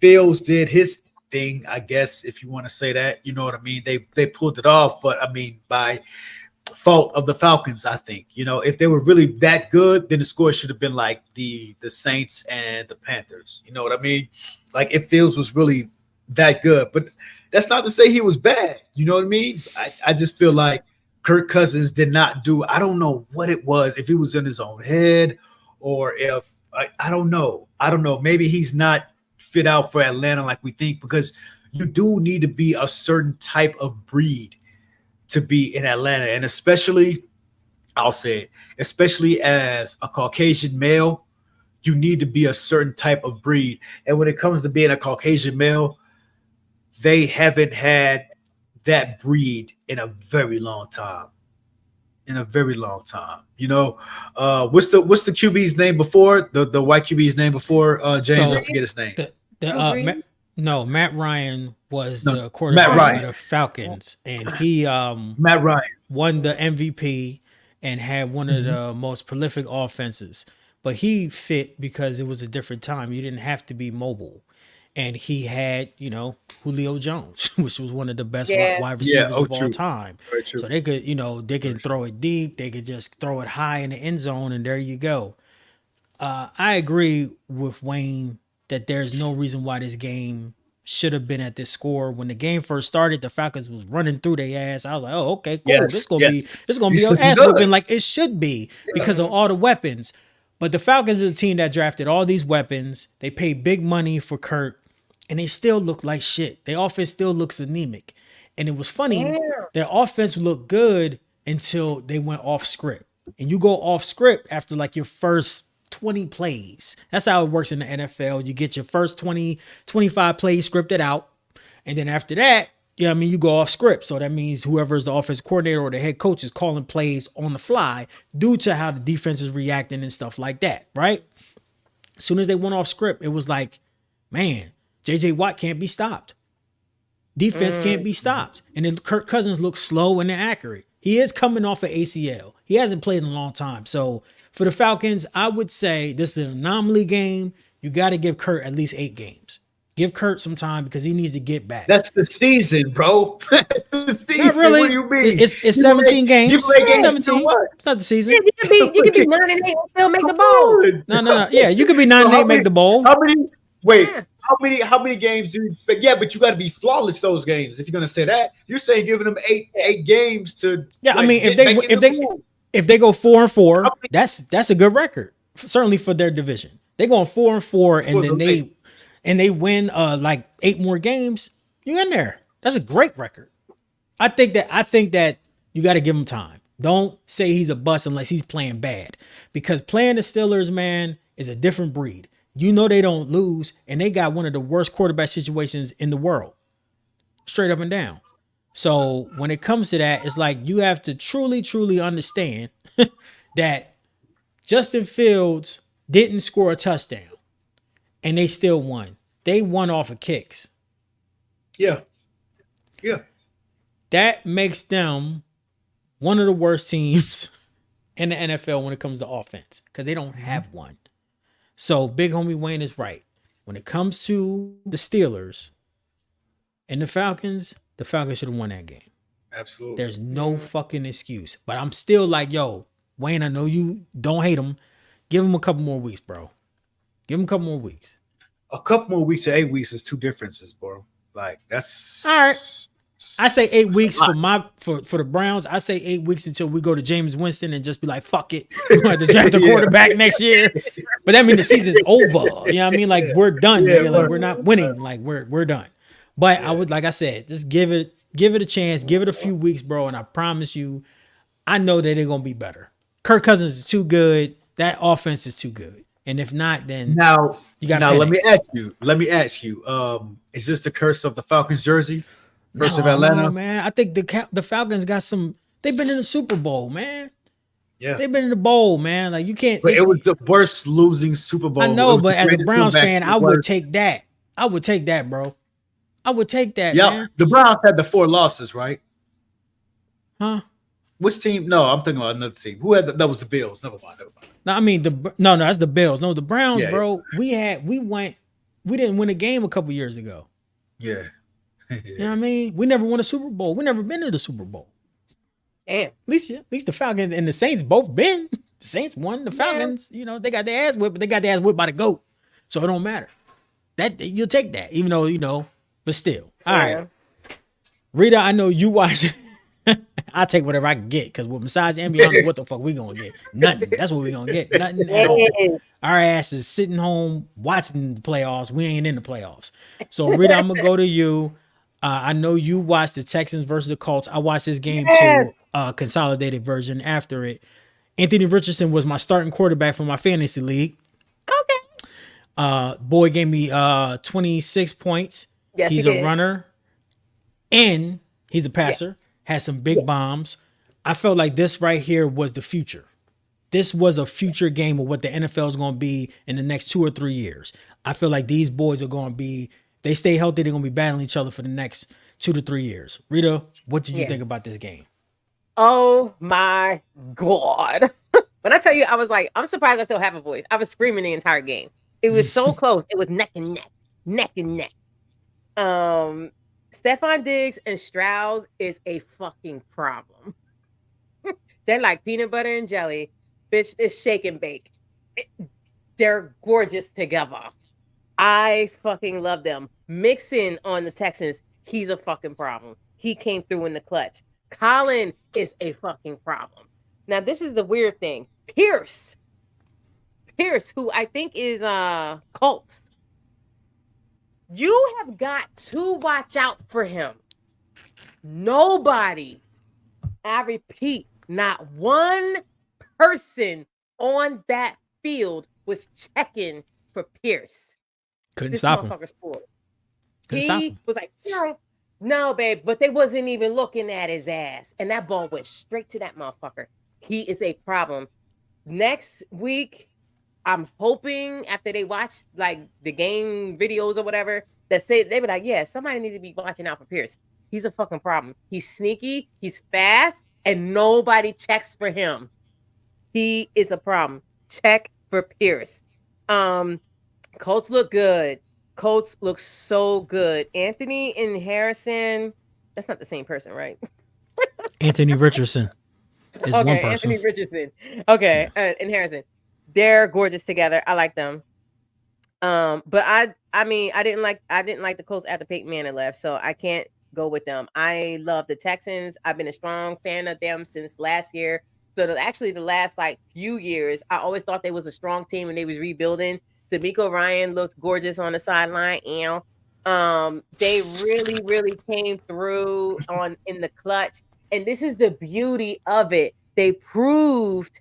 Fields did his thing, I guess, if you want to say that. You know what I mean? They pulled it off, but I mean by fault of the Falcons, I think. You know, if they were really that good, then the score should have been like the Saints and the Panthers. You know what I mean? Like if Fields was really that good, but that's not to say he was bad. You know what I mean? I just feel like Kirk Cousins did not do. I don't know what it was. If he was in his own head, or if I don't know. I don't know. Maybe he's not fit out for Atlanta like we think, because you do need to be a certain type of breed to be in Atlanta, and especially, I'll say it, especially as a Caucasian male, you need to be a certain type of breed. And when it comes to being a Caucasian male, they haven't had that breed in a very long time. In a very long time, you know. What's the QB's name before the white QB's name before James? So I forget his name. Matt Ryan was No, the Matt quarterback Ryan. of the Falcons, and he Matt Ryan. won the MVP and had one of the most prolific offenses. But he fit because it was a different time. You didn't have to be mobile. And he had, Julio Jones, which was one of the best Yeah. wide Yeah. receivers Oh, of all true. time. Very true. So they could, they could throw it deep. They could just throw it high in the end zone, and there you go. I agree with Wayne that there's no reason why this game should have been at this score. When the game first started, the Falcons was running through their ass. I was like, oh, okay, cool. Yes, This is gonna yes. be He's an looking ass good. whooping like it should be because of all the weapons. But the Falcons is a team that drafted all these weapons. They paid big money for Kurt, and they still look like shit. Their offense still looks anemic. And it was funny, their offense looked good until they went off script. And you go off script after like your first 20 plays. That's how it works in the NFL. You get your first 20, 25 plays scripted out. And then after that, you go off script. So that means whoever is the offense coordinator or the head coach is calling plays on the fly due to how the defense is reacting and stuff like that, right? As soon as they went off script, it was like, man, J.J. Watt can't be stopped. Defense can't be stopped. And then Kirk Cousins looks slow and inaccurate. He is coming off an ACL. He hasn't played in a long time. So for the Falcons, I would say this is an anomaly game. You got to give Kurt at least 8 games. Give Kurt some time because he needs to get back. That's the season, bro. That's the season. Not really. What do you mean? It's 17 games. You play games 17. what? It's not the season. Yeah, you could be 9-8 and still make the bowl. No. Yeah, you could be 9-8, make the bowl. How many? Wait. Yeah. How many games do you expect? Yeah, but you got to be flawless those games. If you're gonna say that, you're saying giving them eight games to. Yeah, like, I mean, if they go 4-4, that's a good record. Certainly for their division. They go 4-4, and then they win like 8 more games. You're in there. That's a great record. I think that you got to give him time. Don't say he's a bust unless he's playing bad, because playing the Steelers, man, is a different breed. They don't lose, and they got one of the worst quarterback situations in the world, straight up and down. So when it comes to that, it's like you have to truly, truly understand that Justin Fields didn't score a touchdown and they still won. They won off of kicks. Yeah. Yeah. That makes them one of the worst teams in the NFL when it comes to offense because they don't have one. So big homie Wayne is right. When it comes to the Steelers and the Falcons should have won that game. Absolutely. There's no fucking excuse. But I'm still like, yo, Wayne, I know you don't hate him. Give him a couple more weeks, bro. Give him a couple more weeks. A couple more weeks to 8 weeks is two differences, bro. Like that's all right. I say 8 weeks for the Browns. I say 8 weeks until we go to James Winston and just be like, fuck it. We're going to draft a quarterback next year. But that means the season's over. You know what I mean? Like we're done. Yeah, like we're not winning. Like we're done. But I would, like I said, just give it a chance, give it a few weeks, bro. And I promise you, I know that they're gonna be better. Kirk Cousins is too good. That offense is too good. And if not, then you got. Now let me ask you. Is this the curse of the Falcons jersey? Curse of Atlanta? No, man. I think the Falcons got some. They've been in the Super Bowl, man. Yeah, they've been in the bowl, man. Like you can't. But it was the worst losing Super Bowl. I know, but as a Browns fan, I would take that. I would take that, bro. I would take that. Yeah, man. The Browns had the 4 losses, right? Huh? Which team? No, I'm thinking about another team. Who had that? Was the Bills. Never mind. No, I mean no, that's the Bills. No, the Browns, bro. We didn't win a game a couple years ago. Yeah. You know what I mean? We never won a Super Bowl. We never been to the Super Bowl. Damn. At least the Falcons and the Saints both been. The Saints won. The Falcons, they got their ass whipped, but they got their ass whipped by the GOAT. So it don't matter. That you'll take that, even though, but still. All right. Rita, I know you watch. I'll take whatever I can get because with Massage Envy, I don't know what the fuck we gonna get. Nothing. That's what we gonna get. Nothing at all. Our ass is sitting home watching the playoffs. We ain't in the playoffs. So Rita, I'm gonna go to you. I know you watched the Texans versus the Colts. I watched this game too, consolidated version after it. Anthony Richardson was my starting quarterback for my fantasy league. Okay. Boy gave me 26 points. Yes, he's a runner and he's a passer. Had some big bombs. I felt like this right here was the future. This was a future game of what the NFL is going to be in the next 2 or 3 years. I feel like these boys are going to be, they stay healthy, they're going to be battling each other for the next 2 to 3 years. Rita, what did you think about this game? Oh my God. When I tell you, I was like, I'm surprised I still have a voice. I was screaming the entire game. It was so close. It was neck and neck. Stephon Diggs and Stroud is a fucking problem. They're like peanut butter and jelly. Bitch, it's shake and bake. They're gorgeous together. I fucking love them. Mixon on the Texans, he's a fucking problem. He came through in the clutch. Colin is a fucking problem. Now, this is the weird thing. Pierce, who I think is Colts. You have got to watch out for him. Nobody, I repeat, not one person on that field was checking for Pierce. Couldn't stop him. He was like, no, babe, but they wasn't even looking at his ass. And that ball went straight to that motherfucker. He is a problem. Next week, I'm hoping after they watch like the game videos or whatever, that say they be like, yeah, somebody needs to be watching out for Pierce. He's a fucking problem. He's sneaky, he's fast, and nobody checks for him. He is a problem. Check for Pierce. Colts look good. Colts look so good. Anthony and Harrison, that's not the same person, right? Anthony Richardson is one person. Anthony Richardson. Okay, and Harrison. They're gorgeous together. I like them. But I mean, I didn't like the Colts after Peyton Manning left, so I can't go with them. I love the Texans. I've been a strong fan of them since last year. So actually the last like few years, I always thought they was a strong team and they was rebuilding. D'Amico Ryan looked gorgeous on the sideline. They really, really came through in the clutch. And this is the beauty of it. They proved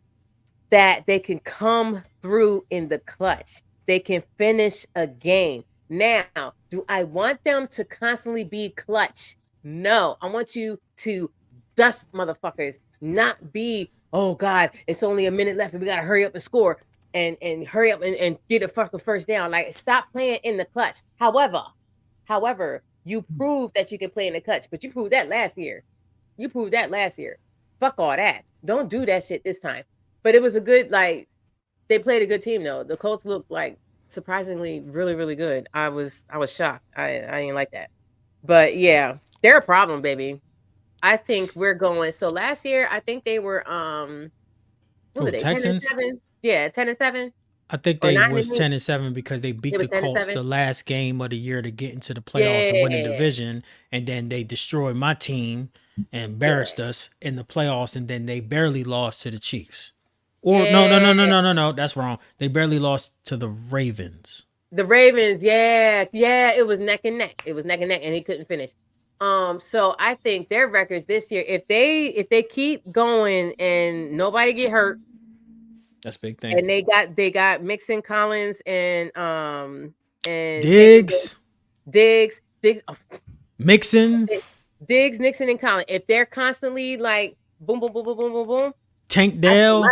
that they can come through in the clutch. They can finish a game. Now, do I want them to constantly be clutch? No, I want you to dust motherfuckers. not be, oh God, it's only a minute left and we gotta hurry up and score and hurry up and get a fucking first down. Like, stop playing in the clutch. However, you proved that you can play in the clutch, but you proved that last year. Fuck all that. Don't do that shit this time. But it was a good, like, they played a good team though. The Colts looked like surprisingly really, really good. I was shocked. I didn't like that. But yeah, they're a problem, baby. I think we're going. So last year, I think they were what were they? Texans? 10-7? Yeah, 10-7. I think Or they 9-8? was 10-7 because they beat It was the Colts 10-7? the last game of the year to get into the playoffs and win the Yeah. division, and then they destroyed my team and embarrassed us in the playoffs, and then they barely lost to the Chiefs. Or no, that's wrong. They barely lost to the Ravens. The Ravens, yeah, it was neck and neck. And he couldn't finish. So I think their records this year, if they keep going and nobody get hurt, That's a big thing. and they got Mixon, Collins, and Diggs, oh, Mixon, Diggs, Nixon, and Collins. If they're constantly like boom, boom, boom, boom, boom, boom, boom, Tank Dell,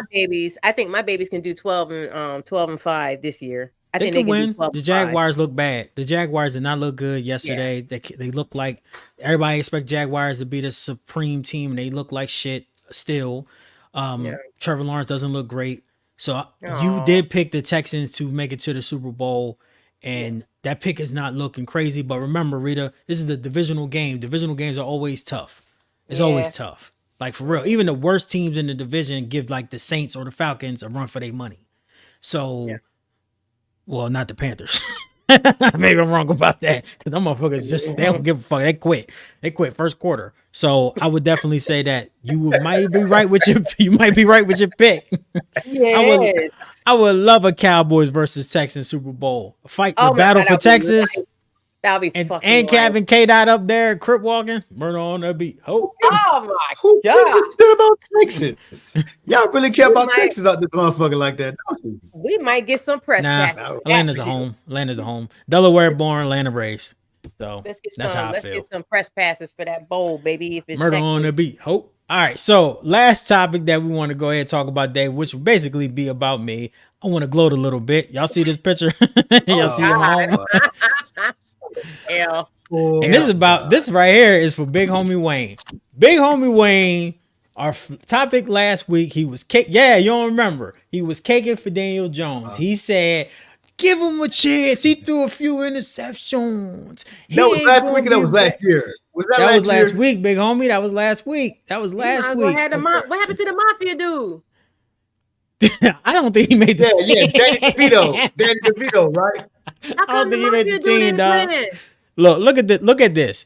I think my babies can do 12-5 this year. I they think can they win. can do 12-5. The Jaguars look bad. The Jaguars did not look good yesterday. They look like everybody expect Jaguars to be the supreme team, and they look like shit still. Trevor Lawrence doesn't look great. So you did pick the Texans to make it to the Super Bowl, and that pick is not looking crazy. But remember, Rita, this is the divisional game. Divisional games are always tough. It's always tough. Like, for real. Even the worst teams in the division give like the Saints or the Falcons a run for their money. So, well, not the Panthers. Maybe I'm wrong about that, because them motherfuckers they don't give a fuck. They quit first quarter. So I would definitely say that you might be right with your pick. Yes. I would love a Cowboys versus Texans Super Bowl fight. Oh The my battle God, for that'd be Texas. nice. That'll be And fucking Kevin K dot up there, crip walking, murder on that beat. Oh, Oh my Who gives God. a shit about Texas? Y'all really care about might- Texas out this motherfucker like that, don't you? We might get some press nah, passes. Atlanta's a home. Atlanta's a home. Delaware born, Atlanta raised. So Let's get that's some. how I Let's feel. get some press passes for that bowl, baby. If it's Murder Texas. on the beat. Hope. All right. So last topic that we want to go ahead and talk about, Dave, which will basically be about me. I want to gloat a little bit. Y'all see this picture? Y'all see him home? Hell. And this right here is for Big Homie Wayne. Big Homie Wayne, our topic last week, he was you don't remember. He was caking for Daniel Jones. He said, give him a chance. He threw a few interceptions. That was last week or that was last year? That was last week, Big Homie. That was last week. What What happened to the Mafia dude? I don't think he made the team. Danny DeVito, right? How I don't come think he made the Mafia dude team, ain't dog. playing? Look at this.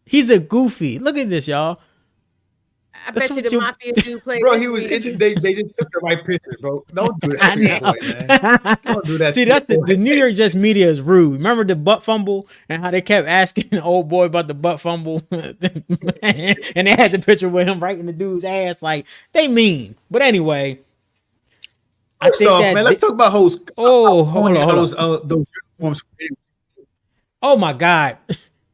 He's a goofy. Look at this, y'all. I That's bet you what the Mafia dude played. Bro, this he was week. itching. They just took the right picture, bro. Don't do that I to your know. boy, man. Don't do that. See, to your that's the boy. New York Jets media is rude. Remember the butt fumble and how they kept asking the old boy about the butt fumble, and they had the picture with him right in the dude's ass. Like, they mean. But anyway, First off, man, let's talk about hosts. Hold on. Those uniforms. Oh my God.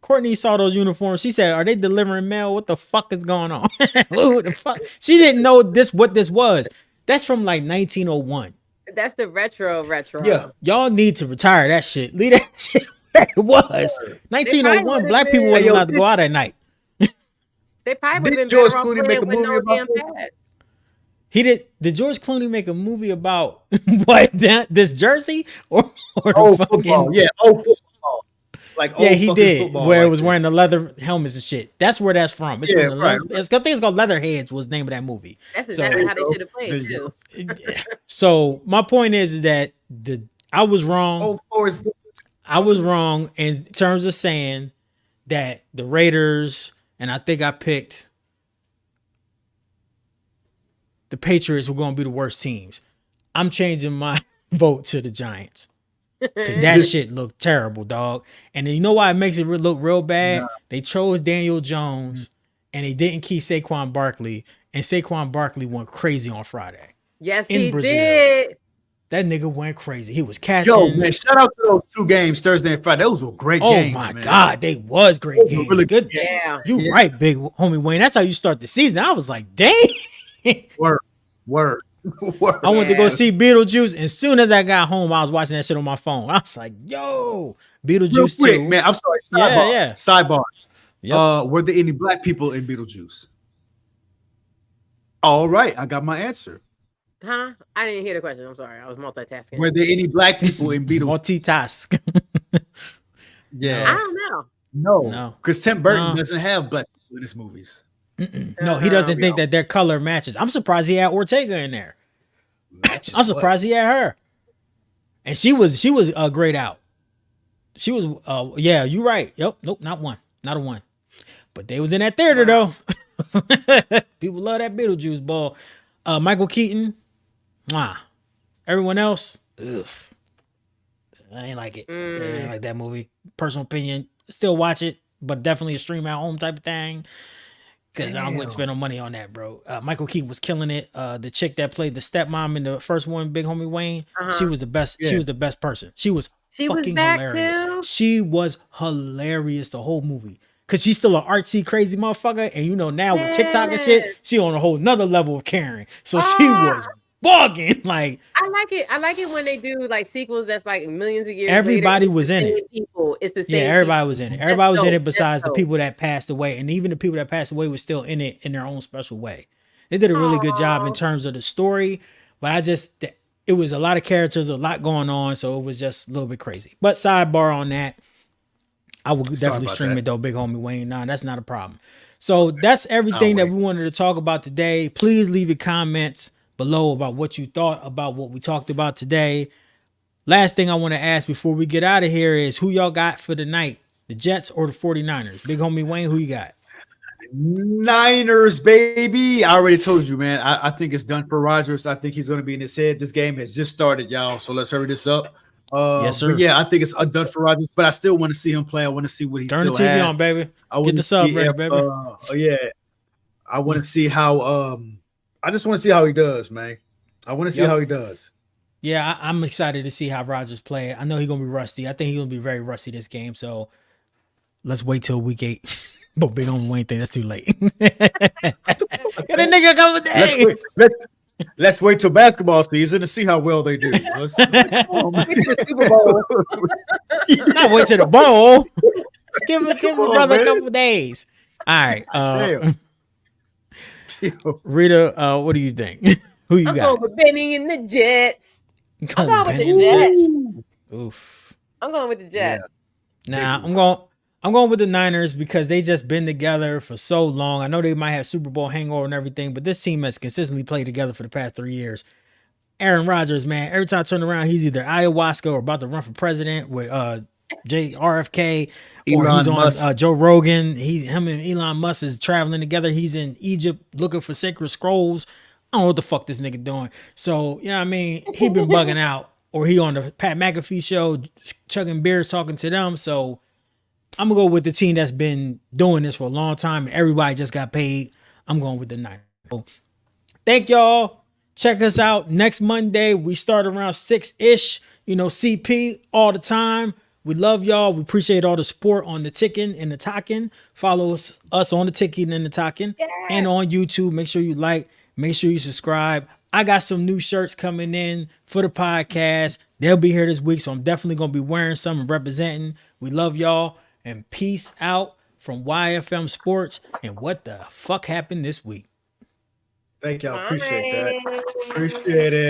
Courtney saw those uniforms. She said, "Are they delivering mail? What the fuck is going on?" Who the fuck? She didn't know what this was. That's from like 1901. That's the retro. Yeah. Y'all need to retire that shit. Leave that shit where it was. 1901. Black people wasn't allowed to go out at night. They probably would have been Did George better off Clooney make a playing with movie no about damn this? pads. Did George Clooney make a movie about what, this jersey or Oh, the fucking football. Yeah. Oh, football. Like yeah, old he fucking did, football where it like was this. wearing the leather helmets and shit. That's where that's from. It's Yeah, from the right. I think it's called Leatherheads was the name of that movie. That's So- exactly how they There should have There played you too. So my point is that I was wrong. Oh, Forrest Gump. I was wrong in terms of saying that the Raiders, and I think I picked the Patriots were going to be the worst teams. I'm changing my vote to the Giants. 'Cause that shit looked terrible, dog. And you know why it makes it look real bad? Nah. They chose Daniel Jones, and they didn't keep Saquon Barkley, and Saquon Barkley went crazy on Friday. Yes, In he Brazil. did. That nigga went crazy. He was catching. Yo, man, shout out to those 2 games, Thursday and Friday. Those were great Oh games. my man. God, they was great Those were games. really Good. good games. Yeah. You Yeah. right, big homie Wayne. That's how you start the season. I was like, dang. Word. Word. I went to go Yeah. see Beetlejuice. And as soon as I got home, I was watching that shit on my phone. I was like, yo, Real Beetlejuice quick, 2. man. I'm sorry. Yeah, Sidebar. yeah. Sidebar. Yep. Were there any black people in Beetlejuice? All right, I got my answer. Huh? I didn't hear the question. I'm sorry. I was multitasking. Were there any black people in Beetlejuice? Multitask. Yeah. I don't know. No. Because Tim Burton No. doesn't have black people in his movies. No, he doesn't think that their color matches. I'm surprised he had Ortega in there. Matches I'm surprised he had her. And she was grayed out. She was yeah, you're right. Yep. Nope, not one. Not a one. But they was in that theater though. People love that Beetlejuice ball. Michael Keaton. Mwah. Everyone else, ugh. I ain't like it. I ain't like that movie. Personal opinion. Still watch it, but definitely a stream at home type of thing. Because I wouldn't spend no money on that, bro. Michael Keaton was killing it. The chick that played the stepmom in the first one, Big Homie Wayne, she was the best. Yeah. She was the best person. She was fucking hilarious. Too? She was hilarious the whole movie. Cause she's still an artsy, crazy motherfucker. And you know, now with TikTok and shit, she on a whole nother level of caring. So she was bugging. Like, I like it. I like it when they do like sequels that's like millions of years everybody later. was in it. People, it's the same. Yeah, everybody was in it. Everybody was in it besides the people that passed away. And even the people that passed away were still in it in their own special way. They did a really good job in terms of the story. But it was a lot of characters, a lot going on. So it was just a little bit crazy. But sidebar on that, I will definitely stream it though, Big Homie Wayne. Nah, that's not a problem. So that's everything that we wanted to talk about today. Please leave your comments below about what you thought about what we talked about today. Last thing I want to ask before we get out of here is who y'all got for the night? The Jets or the 49ers? Big Homie Wayne, who you got? Niners, baby. I already told you, man. I think it's done for Rodgers. I think he's going to be in his head. This game has just started, y'all. So let's hurry this up. Yes, sir. But yeah, I think it's done for Rodgers, but I still want to see him play. I want to see what he Turn still the TV has. on, baby. Get the sub ready, baby. Yeah. I want to see how I just want to see how he does, man. I want to see how he does. Yeah, I'm excited to see how Rodgers play. I know he's gonna be rusty. I think he's gonna be very rusty this game. So let's wait till week 8. But Big Homie Wayne think that's too late. Get a nigga a couple days. Let's wait till basketball season to see how well they do. Let's Super Bowl. Not wait till the bowl. Give a brother a couple days. All right. Rita, what do you think? Who you got? I'm going with Benny and the Jets. I'm going with the Jets. Oof. I'm going with the Jets. Yeah. I'm going with the Niners because they just been together for so long. I know they might have Super Bowl hangover and everything, but this team has consistently played together for the past 3 years. Aaron Rodgers, man, every time I turn around, he's either ayahuasca or about to run for president with RFK, or he's on Joe Rogan. Him and Elon Musk is traveling together. He's in Egypt looking for sacred scrolls. I don't know what the fuck this nigga doing. So, you know what I mean? He been bugging out, or he on the Pat McAfee show, chugging beers, talking to them. So I'm going to go with the team that's been doing this for a long time and everybody just got paid. I'm going with the Niners. So, thank y'all. Check us out next Monday. We start around 6-ish. You know, CP all the time. We love y'all. We appreciate all the support on the Ticking and the Talking. Follow us on the Ticking and the Talking and on YouTube. Make sure you like. Make sure you subscribe. I got some new shirts coming in for the podcast. They'll be here this week, so I'm definitely going to be wearing some and representing. We love y'all, and peace out from YFM Sports and what the fuck happened this week. Thank y'all. Appreciate that. Appreciate it.